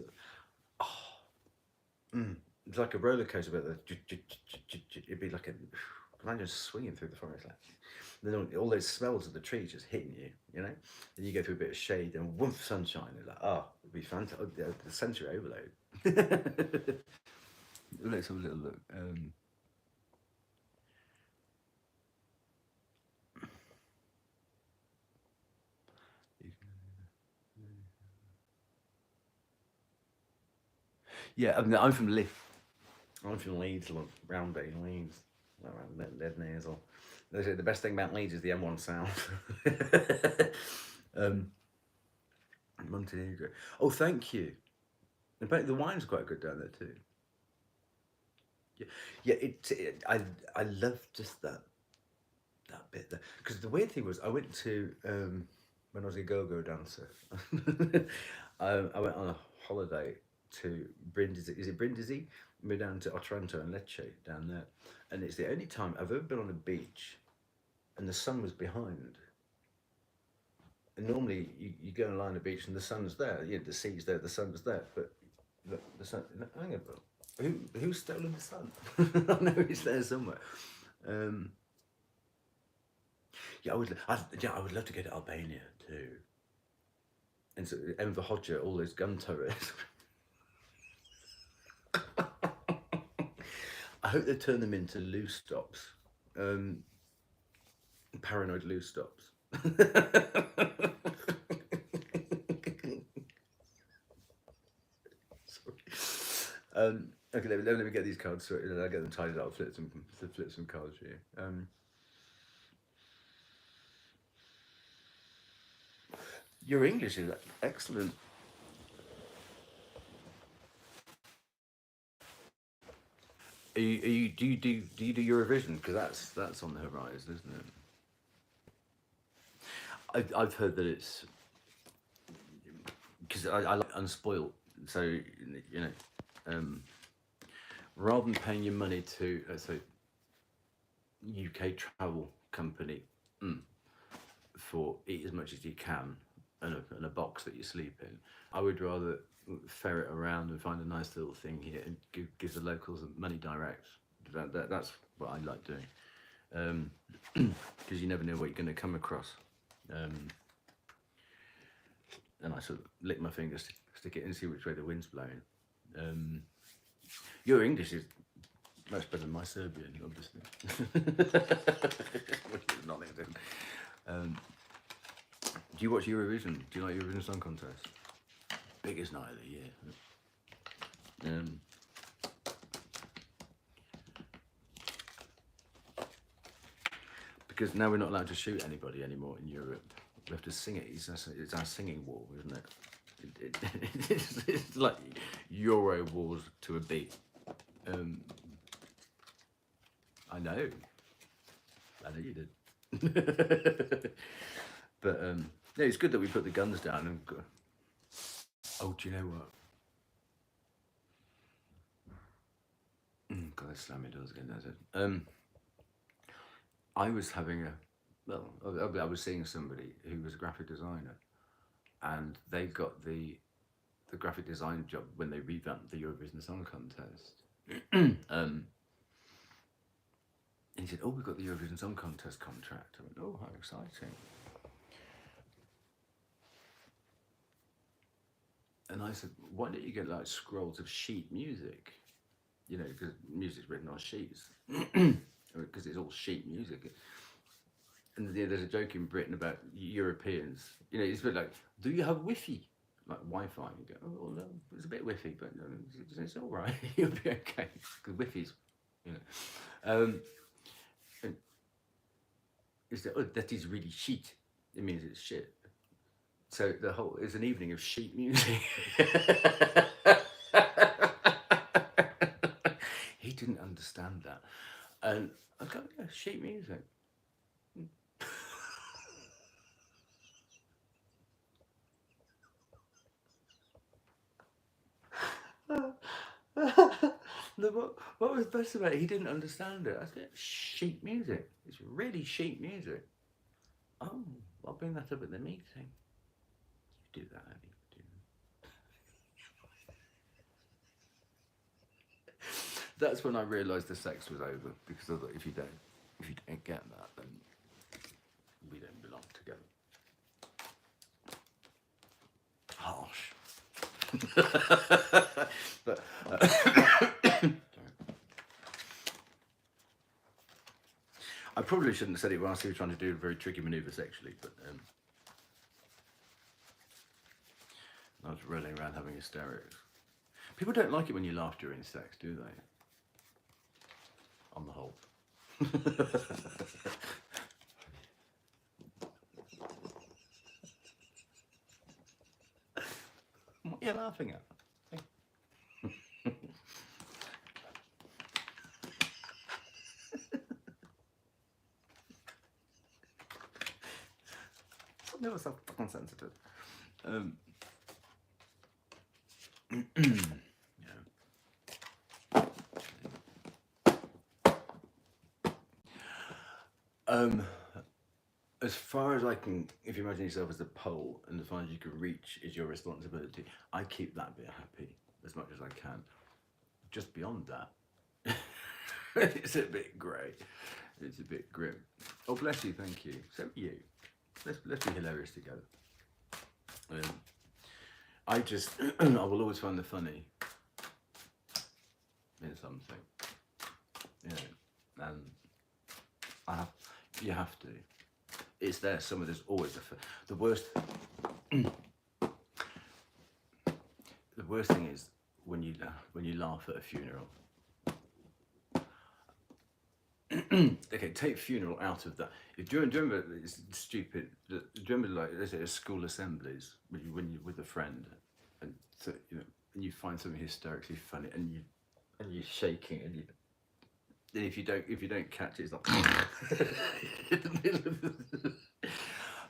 Mm. It's like a roller coaster, but it'd be like a imagine swinging through the forest like. Then all those smells of the trees just hitting you, Then you go through a bit of shade and woof sunshine. It's like, it'd be fantastic. Oh, the sensory overload. Let's have a little look. Yeah, I'm from Leeds. I'm from Leeds, round bay Leeds, around Lead Nasal. They say the best thing about Leeds is the M1 South. um, Montenegro. Oh, thank you. In fact, the wine's quite good down there too. Yeah, yeah. I love just that bit there because the weird thing was I went to when I was a go-go dancer. I went on a holiday to Brindisi. Is it Brindisi? We went down to Otranto and Lecce down there, and it's the only time I've ever been on a beach, and the sun was behind. And normally you go and lie on the beach and the sun's there. The sea's there, the sun's there, but the sun. Hang on, who's stolen the sun? I know it's there somewhere. Um, yeah, I would love to go to Albania too. And so Enver Hoxha, all those gun turrets. I hope they turn them into loose stops, um, paranoid loose stops. Okay, let me get these cards sorted and I'll get them tidied up. Flip some cards for you. Your English is excellent. Do you do Eurovision? Because that's on the horizon, isn't it? I've heard that it's because I like unspoilt. So you know, um, rather than paying your money to let's say UK travel company for eat as much as you can and a box that you sleep in, I would rather ferret around and find a nice little thing here and give the locals money direct. That's what I like doing because you never know what you're going to come across. Um, and I sort of lick my fingers, stick it in, see which way the wind's blowing. Um, your English is much better than my Serbian, obviously. Which is nothing to do. Do you watch Eurovision? Do you like Eurovision Song Contest? Biggest night of the year. Because now we're not allowed to shoot anybody anymore in Europe. We have to sing it. It's our singing war, isn't it? It's like Euro wars to a beat. I know you did. But yeah, it's good that we put the guns down and go. Oh, do you know what? God, that's slamming doors again. That's it. I was having I was seeing somebody who was a graphic designer, and they got the graphic design job when they revamped the Eurovision Song Contest. And he said, "Oh, we got the Eurovision Song Contest contract." I went, "Oh, how exciting!" And I said, "Why don't you get like scrolls of sheet music? You know, because music's written on sheets, because it's all sheet music." And there's a joke in Britain about Europeans. You know, it's a bit like, "Do you have Wi-Fi?" Like Wi-Fi. You go, "Oh, well, no, it's a bit Wi-Fi, but it's all right. You'll be okay." Because Wi-Fi's, you know. And it's oh, that is really sheet. It means it's shit. So the whole is an evening of sheet music. He didn't understand that, and I go, "Yeah, sheet music." No, what was best about it? He didn't understand it. I said, "Sheet music. It's really sheet music." Oh, I'll bring that up at the meeting. You do that, Abby. Do that. That's when I realised the sex was over because I thought if you don't get that, then we don't belong together. Harsh. But I probably shouldn't have said it whilst he was trying to do a very tricky manoeuvre sexually, but I was rolling around having hysterics. People don't like it when you laugh during sex, do they? On the whole. What are you laughing at? I'm never so fucking sensitive. As far as I can, if you imagine yourself as the pole, and as far as you can reach is your responsibility, I keep that bit happy as much as I can. Just beyond that, it's a bit grey. It's a bit grim. Oh, bless you, thank you. So are you. Let's be hilarious together. I just, I will always find the funny in something. You know, and you have to. It's there somewhere. There's always the worst. The worst thing is when you laugh at a funeral. Okay, take funeral out of that. Do you remember, it's stupid, do you remember like, let's say, school assemblies, when you're with a friend, and so, and you find something hysterically funny, and you're shaking, and if you don't catch it, it's like in the middle of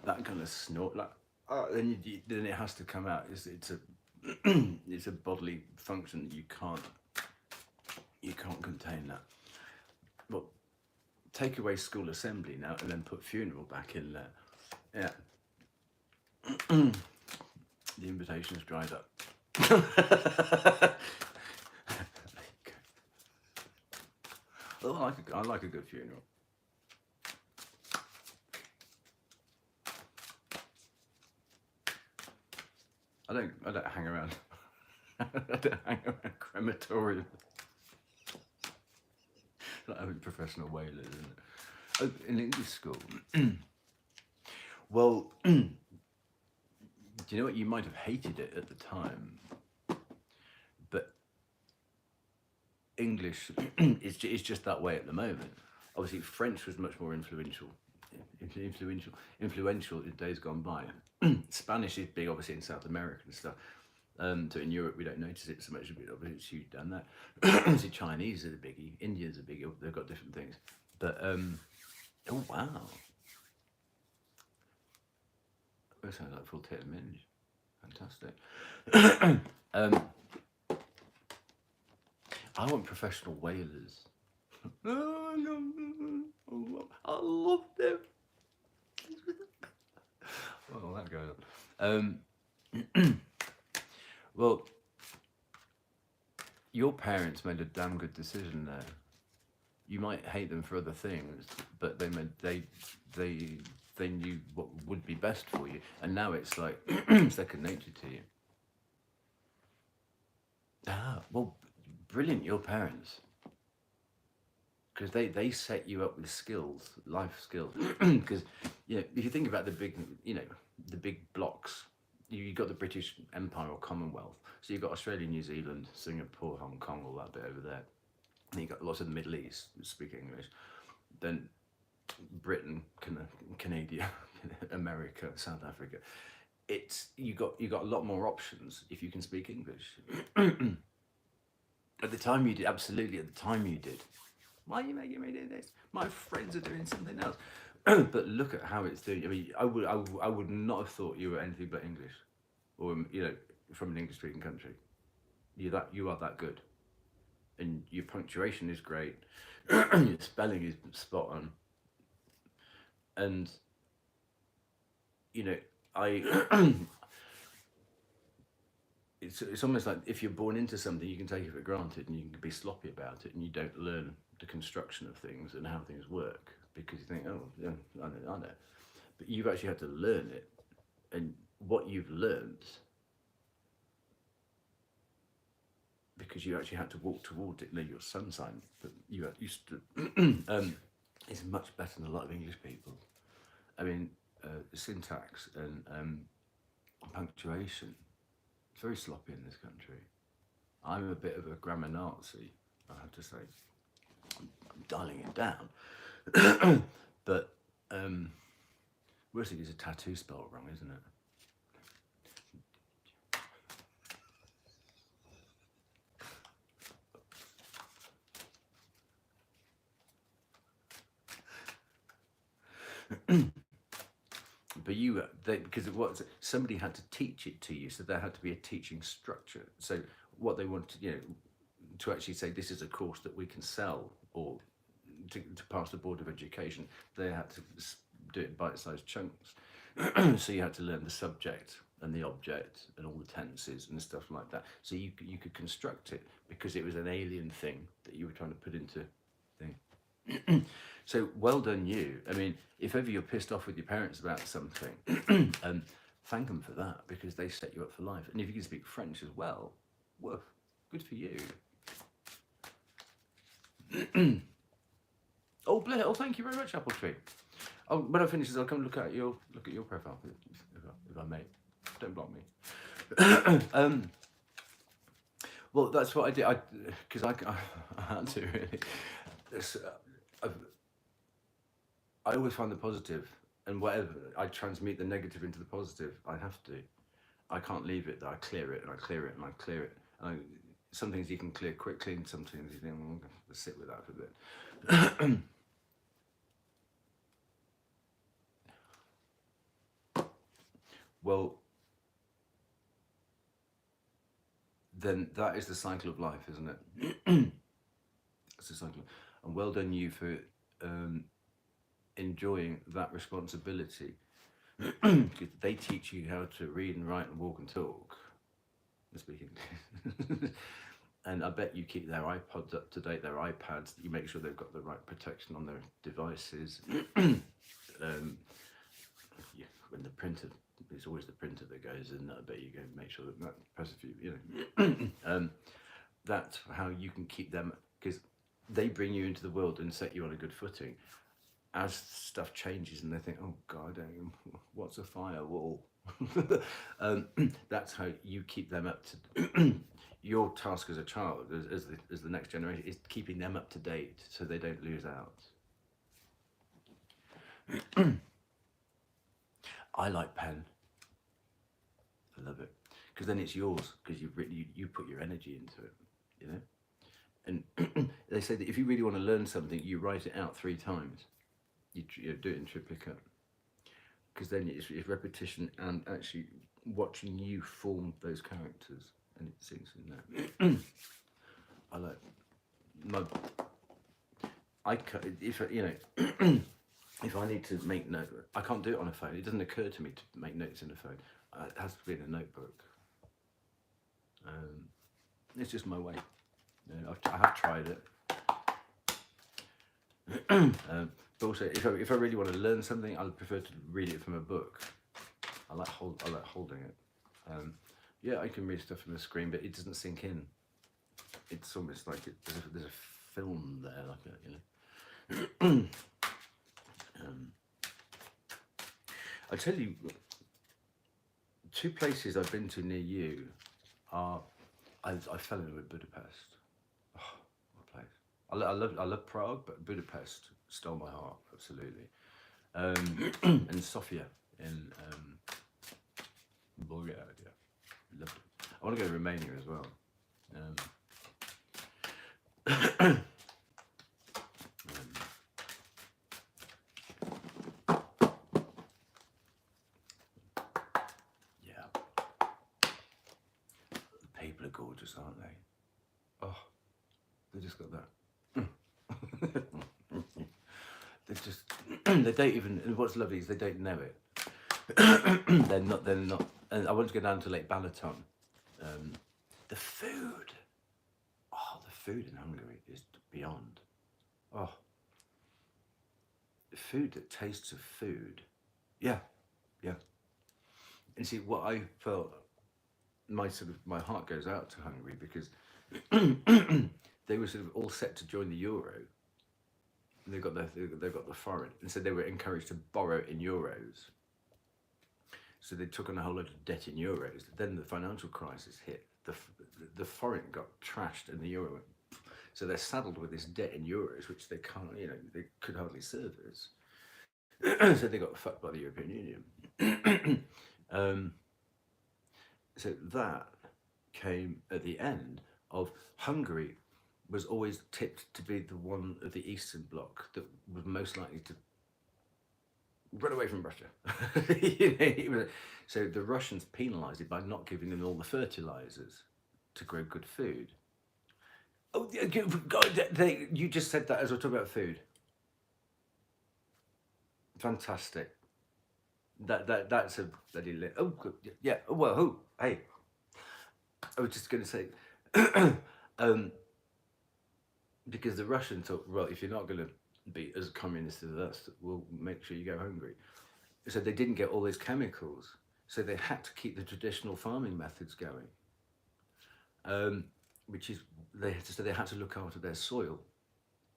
that kind of snort, like, then it has to come out. It's a it's a bodily function that you can't contain that. Well, take away school assembly now and then put funeral back in there. Yeah. The invitation's dried up. Oh, I like a good funeral. I don't hang around. I don't hang around crematorium. Like having professional wailers, isn't it? Oh, in English school. Well, do you know what? You might have hated it at the time, but English is just that way at the moment. Obviously, French was much more influential in days gone by. Spanish is big, obviously, in South America and stuff. So in Europe, we don't notice it so much. Obviously, it's huge down there. Obviously, Chinese are the biggie. Indians are biggie. They've got different things. But oh wow, that sounds like full tit and minge. Fantastic. I want professional wailers. I love them. Well, that goes on. Well, your parents made a damn good decision there. You might hate them for other things, but they knew what would be best for you, and now it's like second nature to you. Ah, well, brilliant, your parents, because they set you up with skills, life skills. Because if you think about the big blocks, you got the British Empire or Commonwealth, so you've got Australia, New Zealand, Singapore, Hong Kong, all that bit over there. And you got lots of the Middle East speak English. Then Britain, Canada, America, South Africa. You got a lot more options if you can speak English. At the time you did, absolutely. At the time you did. Why are you making me do this? My friends are doing something else. But look at how it's doing. I mean, I would not have thought you were anything but English, or from an English-speaking country. You are that good, and your punctuation is great. Your spelling is spot on, and I. It's almost like if you're born into something, you can take it for granted and you can be sloppy about it, and you don't learn the construction of things and how things work because you think, oh, yeah, I know. But you've actually had to learn it, and what you've learned, because you actually had to walk towards it. No, your sun sign, but you used to. Is much better than a lot of English people. I mean, syntax and punctuation. It's very sloppy in this country. I'm a bit of a grammar Nazi, I have to say. I'm dialing it down. But worst thing is a tattoo spelled wrong, isn't it? But because it was somebody had to teach it to you, so there had to be a teaching structure. So what they wanted, to actually say this is a course that we can sell or to pass the Board of Education, they had to do it in bite-sized chunks. So you had to learn the subject and the object and all the tenses and stuff like that. So you could construct it because it was an alien thing that you were trying to put into thing. So well done you. I mean, if ever you're pissed off with your parents about something, thank them for that because they set you up for life. And if you can speak French as well, woof, good for you. Oh, Blair! Oh, thank you very much, Apple Tree. Oh, when I finish this, I'll come look at your profile, if I may. Don't block me. Well, that's what I did. Because I had to really. I always find the positive, and whatever I transmute the negative into the positive, I have to. I can't leave it. I clear it and I clear it and I clear it. And some things you can clear quickly, and some things you think, well, I'm going to sit with that for a bit. Well, then that is the cycle of life, isn't it? It's the cycle. And well done you for um, enjoying that responsibility. Because they teach you how to read and write and walk and talk. Speaking. And I bet you keep their iPods up to date, their iPads. You make sure they've got the right protection on their devices. Yeah, when the printer, it's always the printer that goes in. I bet you go make sure that presses for you. That's how you can keep them, because they bring you into the world and set you on a good footing. As stuff changes and they think, oh God, what's a firewall? That's how you keep them up to. Your task as a child, as the next generation, is keeping them up to date so they don't lose out. I like pen. I love it because then it's yours because you've written, you put your energy into it, you know. And they say that if you really want to learn something, you write it out 3 times. You do it in triplicate because then it's repetition and actually watching you form those characters and it sinks in there. I like my. If you know. If I need to make notes, I can't do it on a phone. It doesn't occur to me to make notes in a phone. It has to be in a notebook. It's just my way. You know, I have tried it. But also, if I really want to learn something, I prefer to read it from a book. I like holding it. Yeah, I can read stuff from the screen, but it doesn't sink in. It's almost like there's a film there, like a, you know. I tell you, 2 places I've been to near you are. I fell in love with Budapest. Oh, what a place! I love Prague, but Budapest stole my heart absolutely. And Sofia in Bulgaria, loved it. I want to go to Romania as well. Yeah, the people are gorgeous, aren't they? Oh, they just got that. They just they don't even. And what's lovely is they don't know it. They're not. They're not. And I want to go down to Lake Balaton. The food. Oh, the food in Hungary is beyond. Oh, the food that tastes of food. Yeah, yeah. And see, what I felt, my heart goes out to Hungary because they were sort of all set to join the euro. And they got the foreign, and so they were encouraged to borrow in euros. So they took on a whole lot of debt in euros. Then the financial crisis hit. The foreign got trashed, and the euro went. So they're saddled with this debt in euros, which they can't, they could hardly service. So they got fucked by the European Union. So that came at the end of Hungary was always tipped to be the one of the Eastern Bloc that was most likely to run away from Russia. So the Russians penalised it by not giving them all the fertilizers to grow good food. Oh, God, you just said that as we're talking about food. Fantastic. That's a bloody lit. Oh, good. Yeah. Oh, well, who? Hey, I was just going to say, because the Russians thought, well, if you're not going to be as communist as us, we'll make sure you go hungry. So they didn't get all these chemicals. So they had to keep the traditional farming methods going, which is they had to look after their soil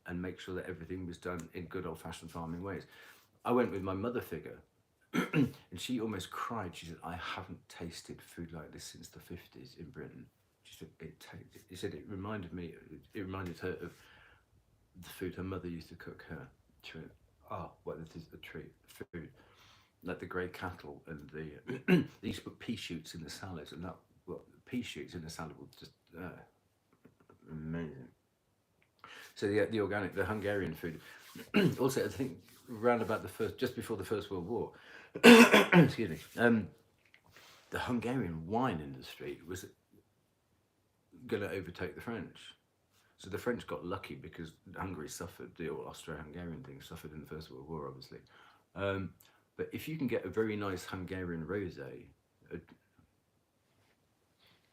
and make sure that everything was done in good old-fashioned farming ways. I went with my mother figure, and she almost cried. She said, "I haven't tasted food like this since the 50s in Britain." She said, She said it reminded her of the food her mother used to cook her. Oh, well, this is a treat. Food. Like the grey cattle and the they used to put pea shoots in the salads, and that, well, pea shoots in the salad were just amazing. So the organic, the Hungarian food. Also, I think round about the first, just before the First World War, excuse me, the Hungarian wine industry was going to overtake the French. So the French got lucky because Hungary suffered, the Austro-Hungarian thing suffered in the First World War, obviously. Um, but if you can get a very nice Hungarian rosé, uh,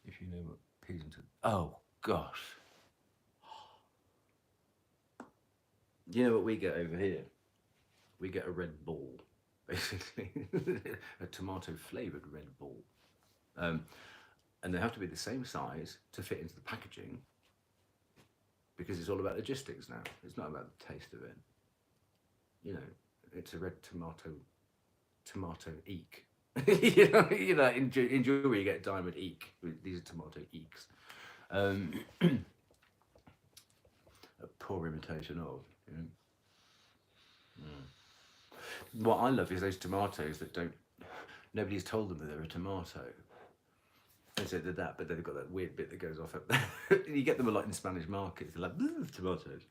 if you know what peas and oh gosh, you know what we get over here? We get a Red Bull, basically, a tomato flavored Red Bull, um, and they have to be the same size to fit into the packaging because it's all about logistics now. It's not about the taste of it. You know, it's a red tomato eek. In jewelry you get diamond eek. These are tomato eeks. A poor imitation of. You know? What I love is those tomatoes that don't. Nobody's told them that they're a tomato. They say they're that, but they've got that weird bit that goes off. You get them a lot in Spanish markets. They're like tomatoes.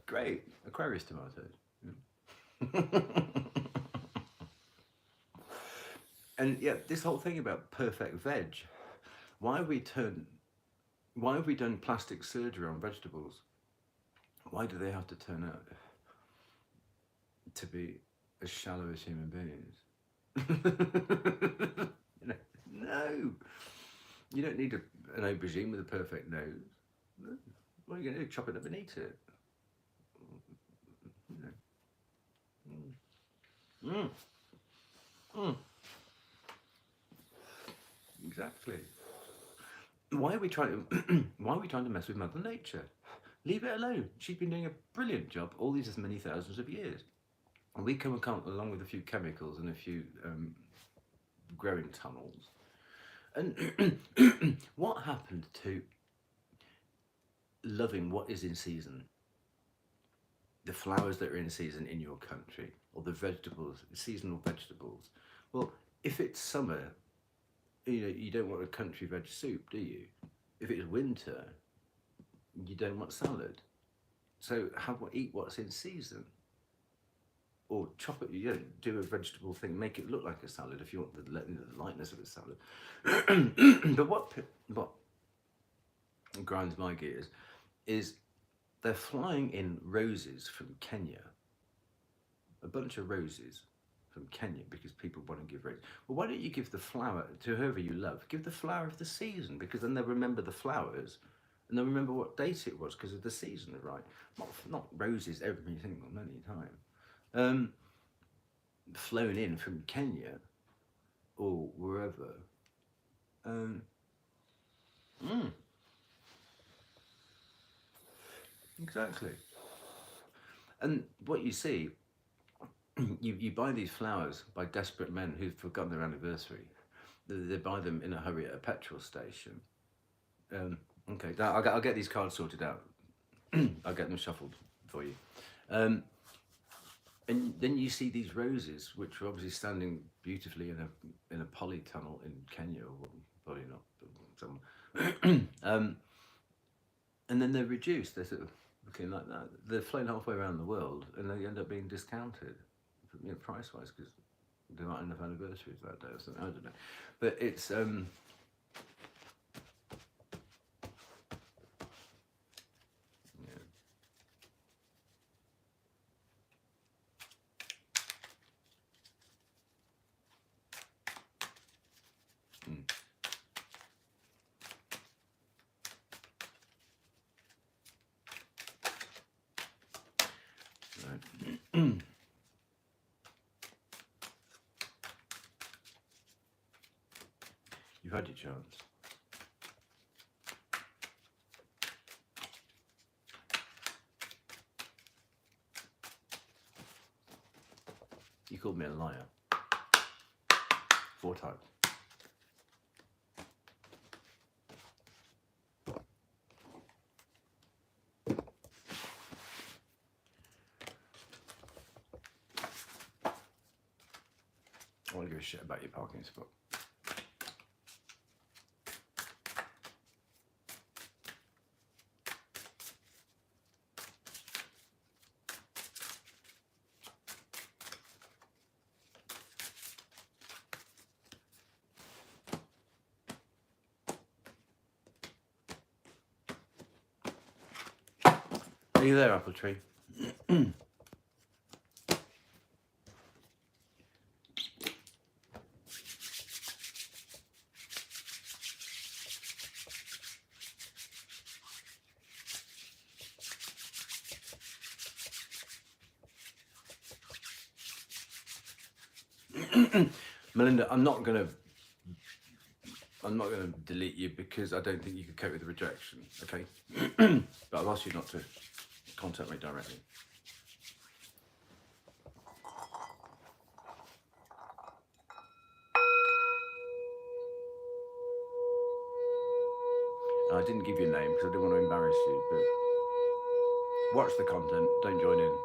Great Aquarius tomatoes. And yeah, this whole thing about perfect veg. Why have we turned? Why have we done plastic surgery on vegetables? Why do they have to turn out to be as shallow as human beings? No, you don't need an aubergine with a perfect nose. What are you going to do? Chop it up and eat it? Mm. Mm. Exactly. Why are we trying to? Why are we trying to mess with Mother Nature? Leave it alone. She's been doing a brilliant job all these many thousands of years. And we come along with a few chemicals and a few growing tunnels. And what happened to loving what is in season? The flowers that are in season in your country, or the vegetables, seasonal vegetables. Well, if it's summer, you don't want a country veg soup, do you? If it's winter, you don't want salad. So eat what's in season, or chop it. Do a vegetable thing, make it look like a salad if you want the lightness of a salad. But what grinds my gears is they're flying in roses from Kenya, a bunch of roses from Kenya because people want to give roses. Well, why don't you give the flower to whoever you love? Give the flower of the season, because then they'll remember the flowers and they'll remember what date it was because of the season, right? Not roses every single bloody time. Flown in from Kenya or wherever. Mm, exactly. And what you see, you buy these flowers by desperate men who've forgotten their anniversary. They buy them in a hurry at a petrol station. Um, okay, I'll get these cards sorted out. I'll get them shuffled for you. Um, and then you see these roses, which are obviously standing beautifully in a polytunnel in Kenya, or probably not somewhere. And then they're reduced. They're sort of looking like that. They're flown halfway around the world, and they end up being discounted, price-wise, because there aren't enough anniversaries that day or something. I don't know, but it's yeah. Mm. Right. You've had your chance. You called me a liar 4 times. I want to give a shit about your parking spot. Are you there, apple tree? Melinda, I'm not gonna delete you because I don't think you could cope with the rejection, okay? But I've asked you not to contact me directly. I didn't give you a name because I didn't want to embarrass you, but watch the content, don't join in.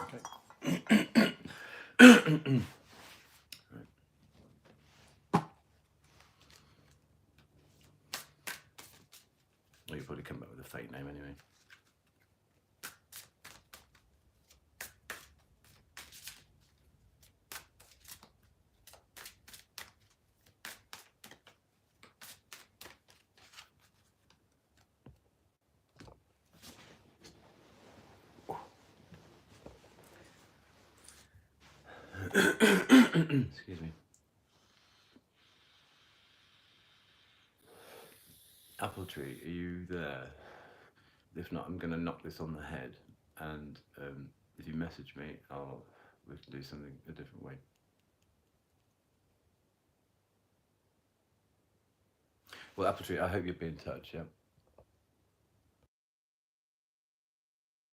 Okay. Well, you'll probably come back with a fake name anyway. Excuse me. Apple tree, are you there? If not, I'm going to knock this on the head, and if you message me, we can do something a different way. Well, apple tree, I hope you'll be in touch. Yeah.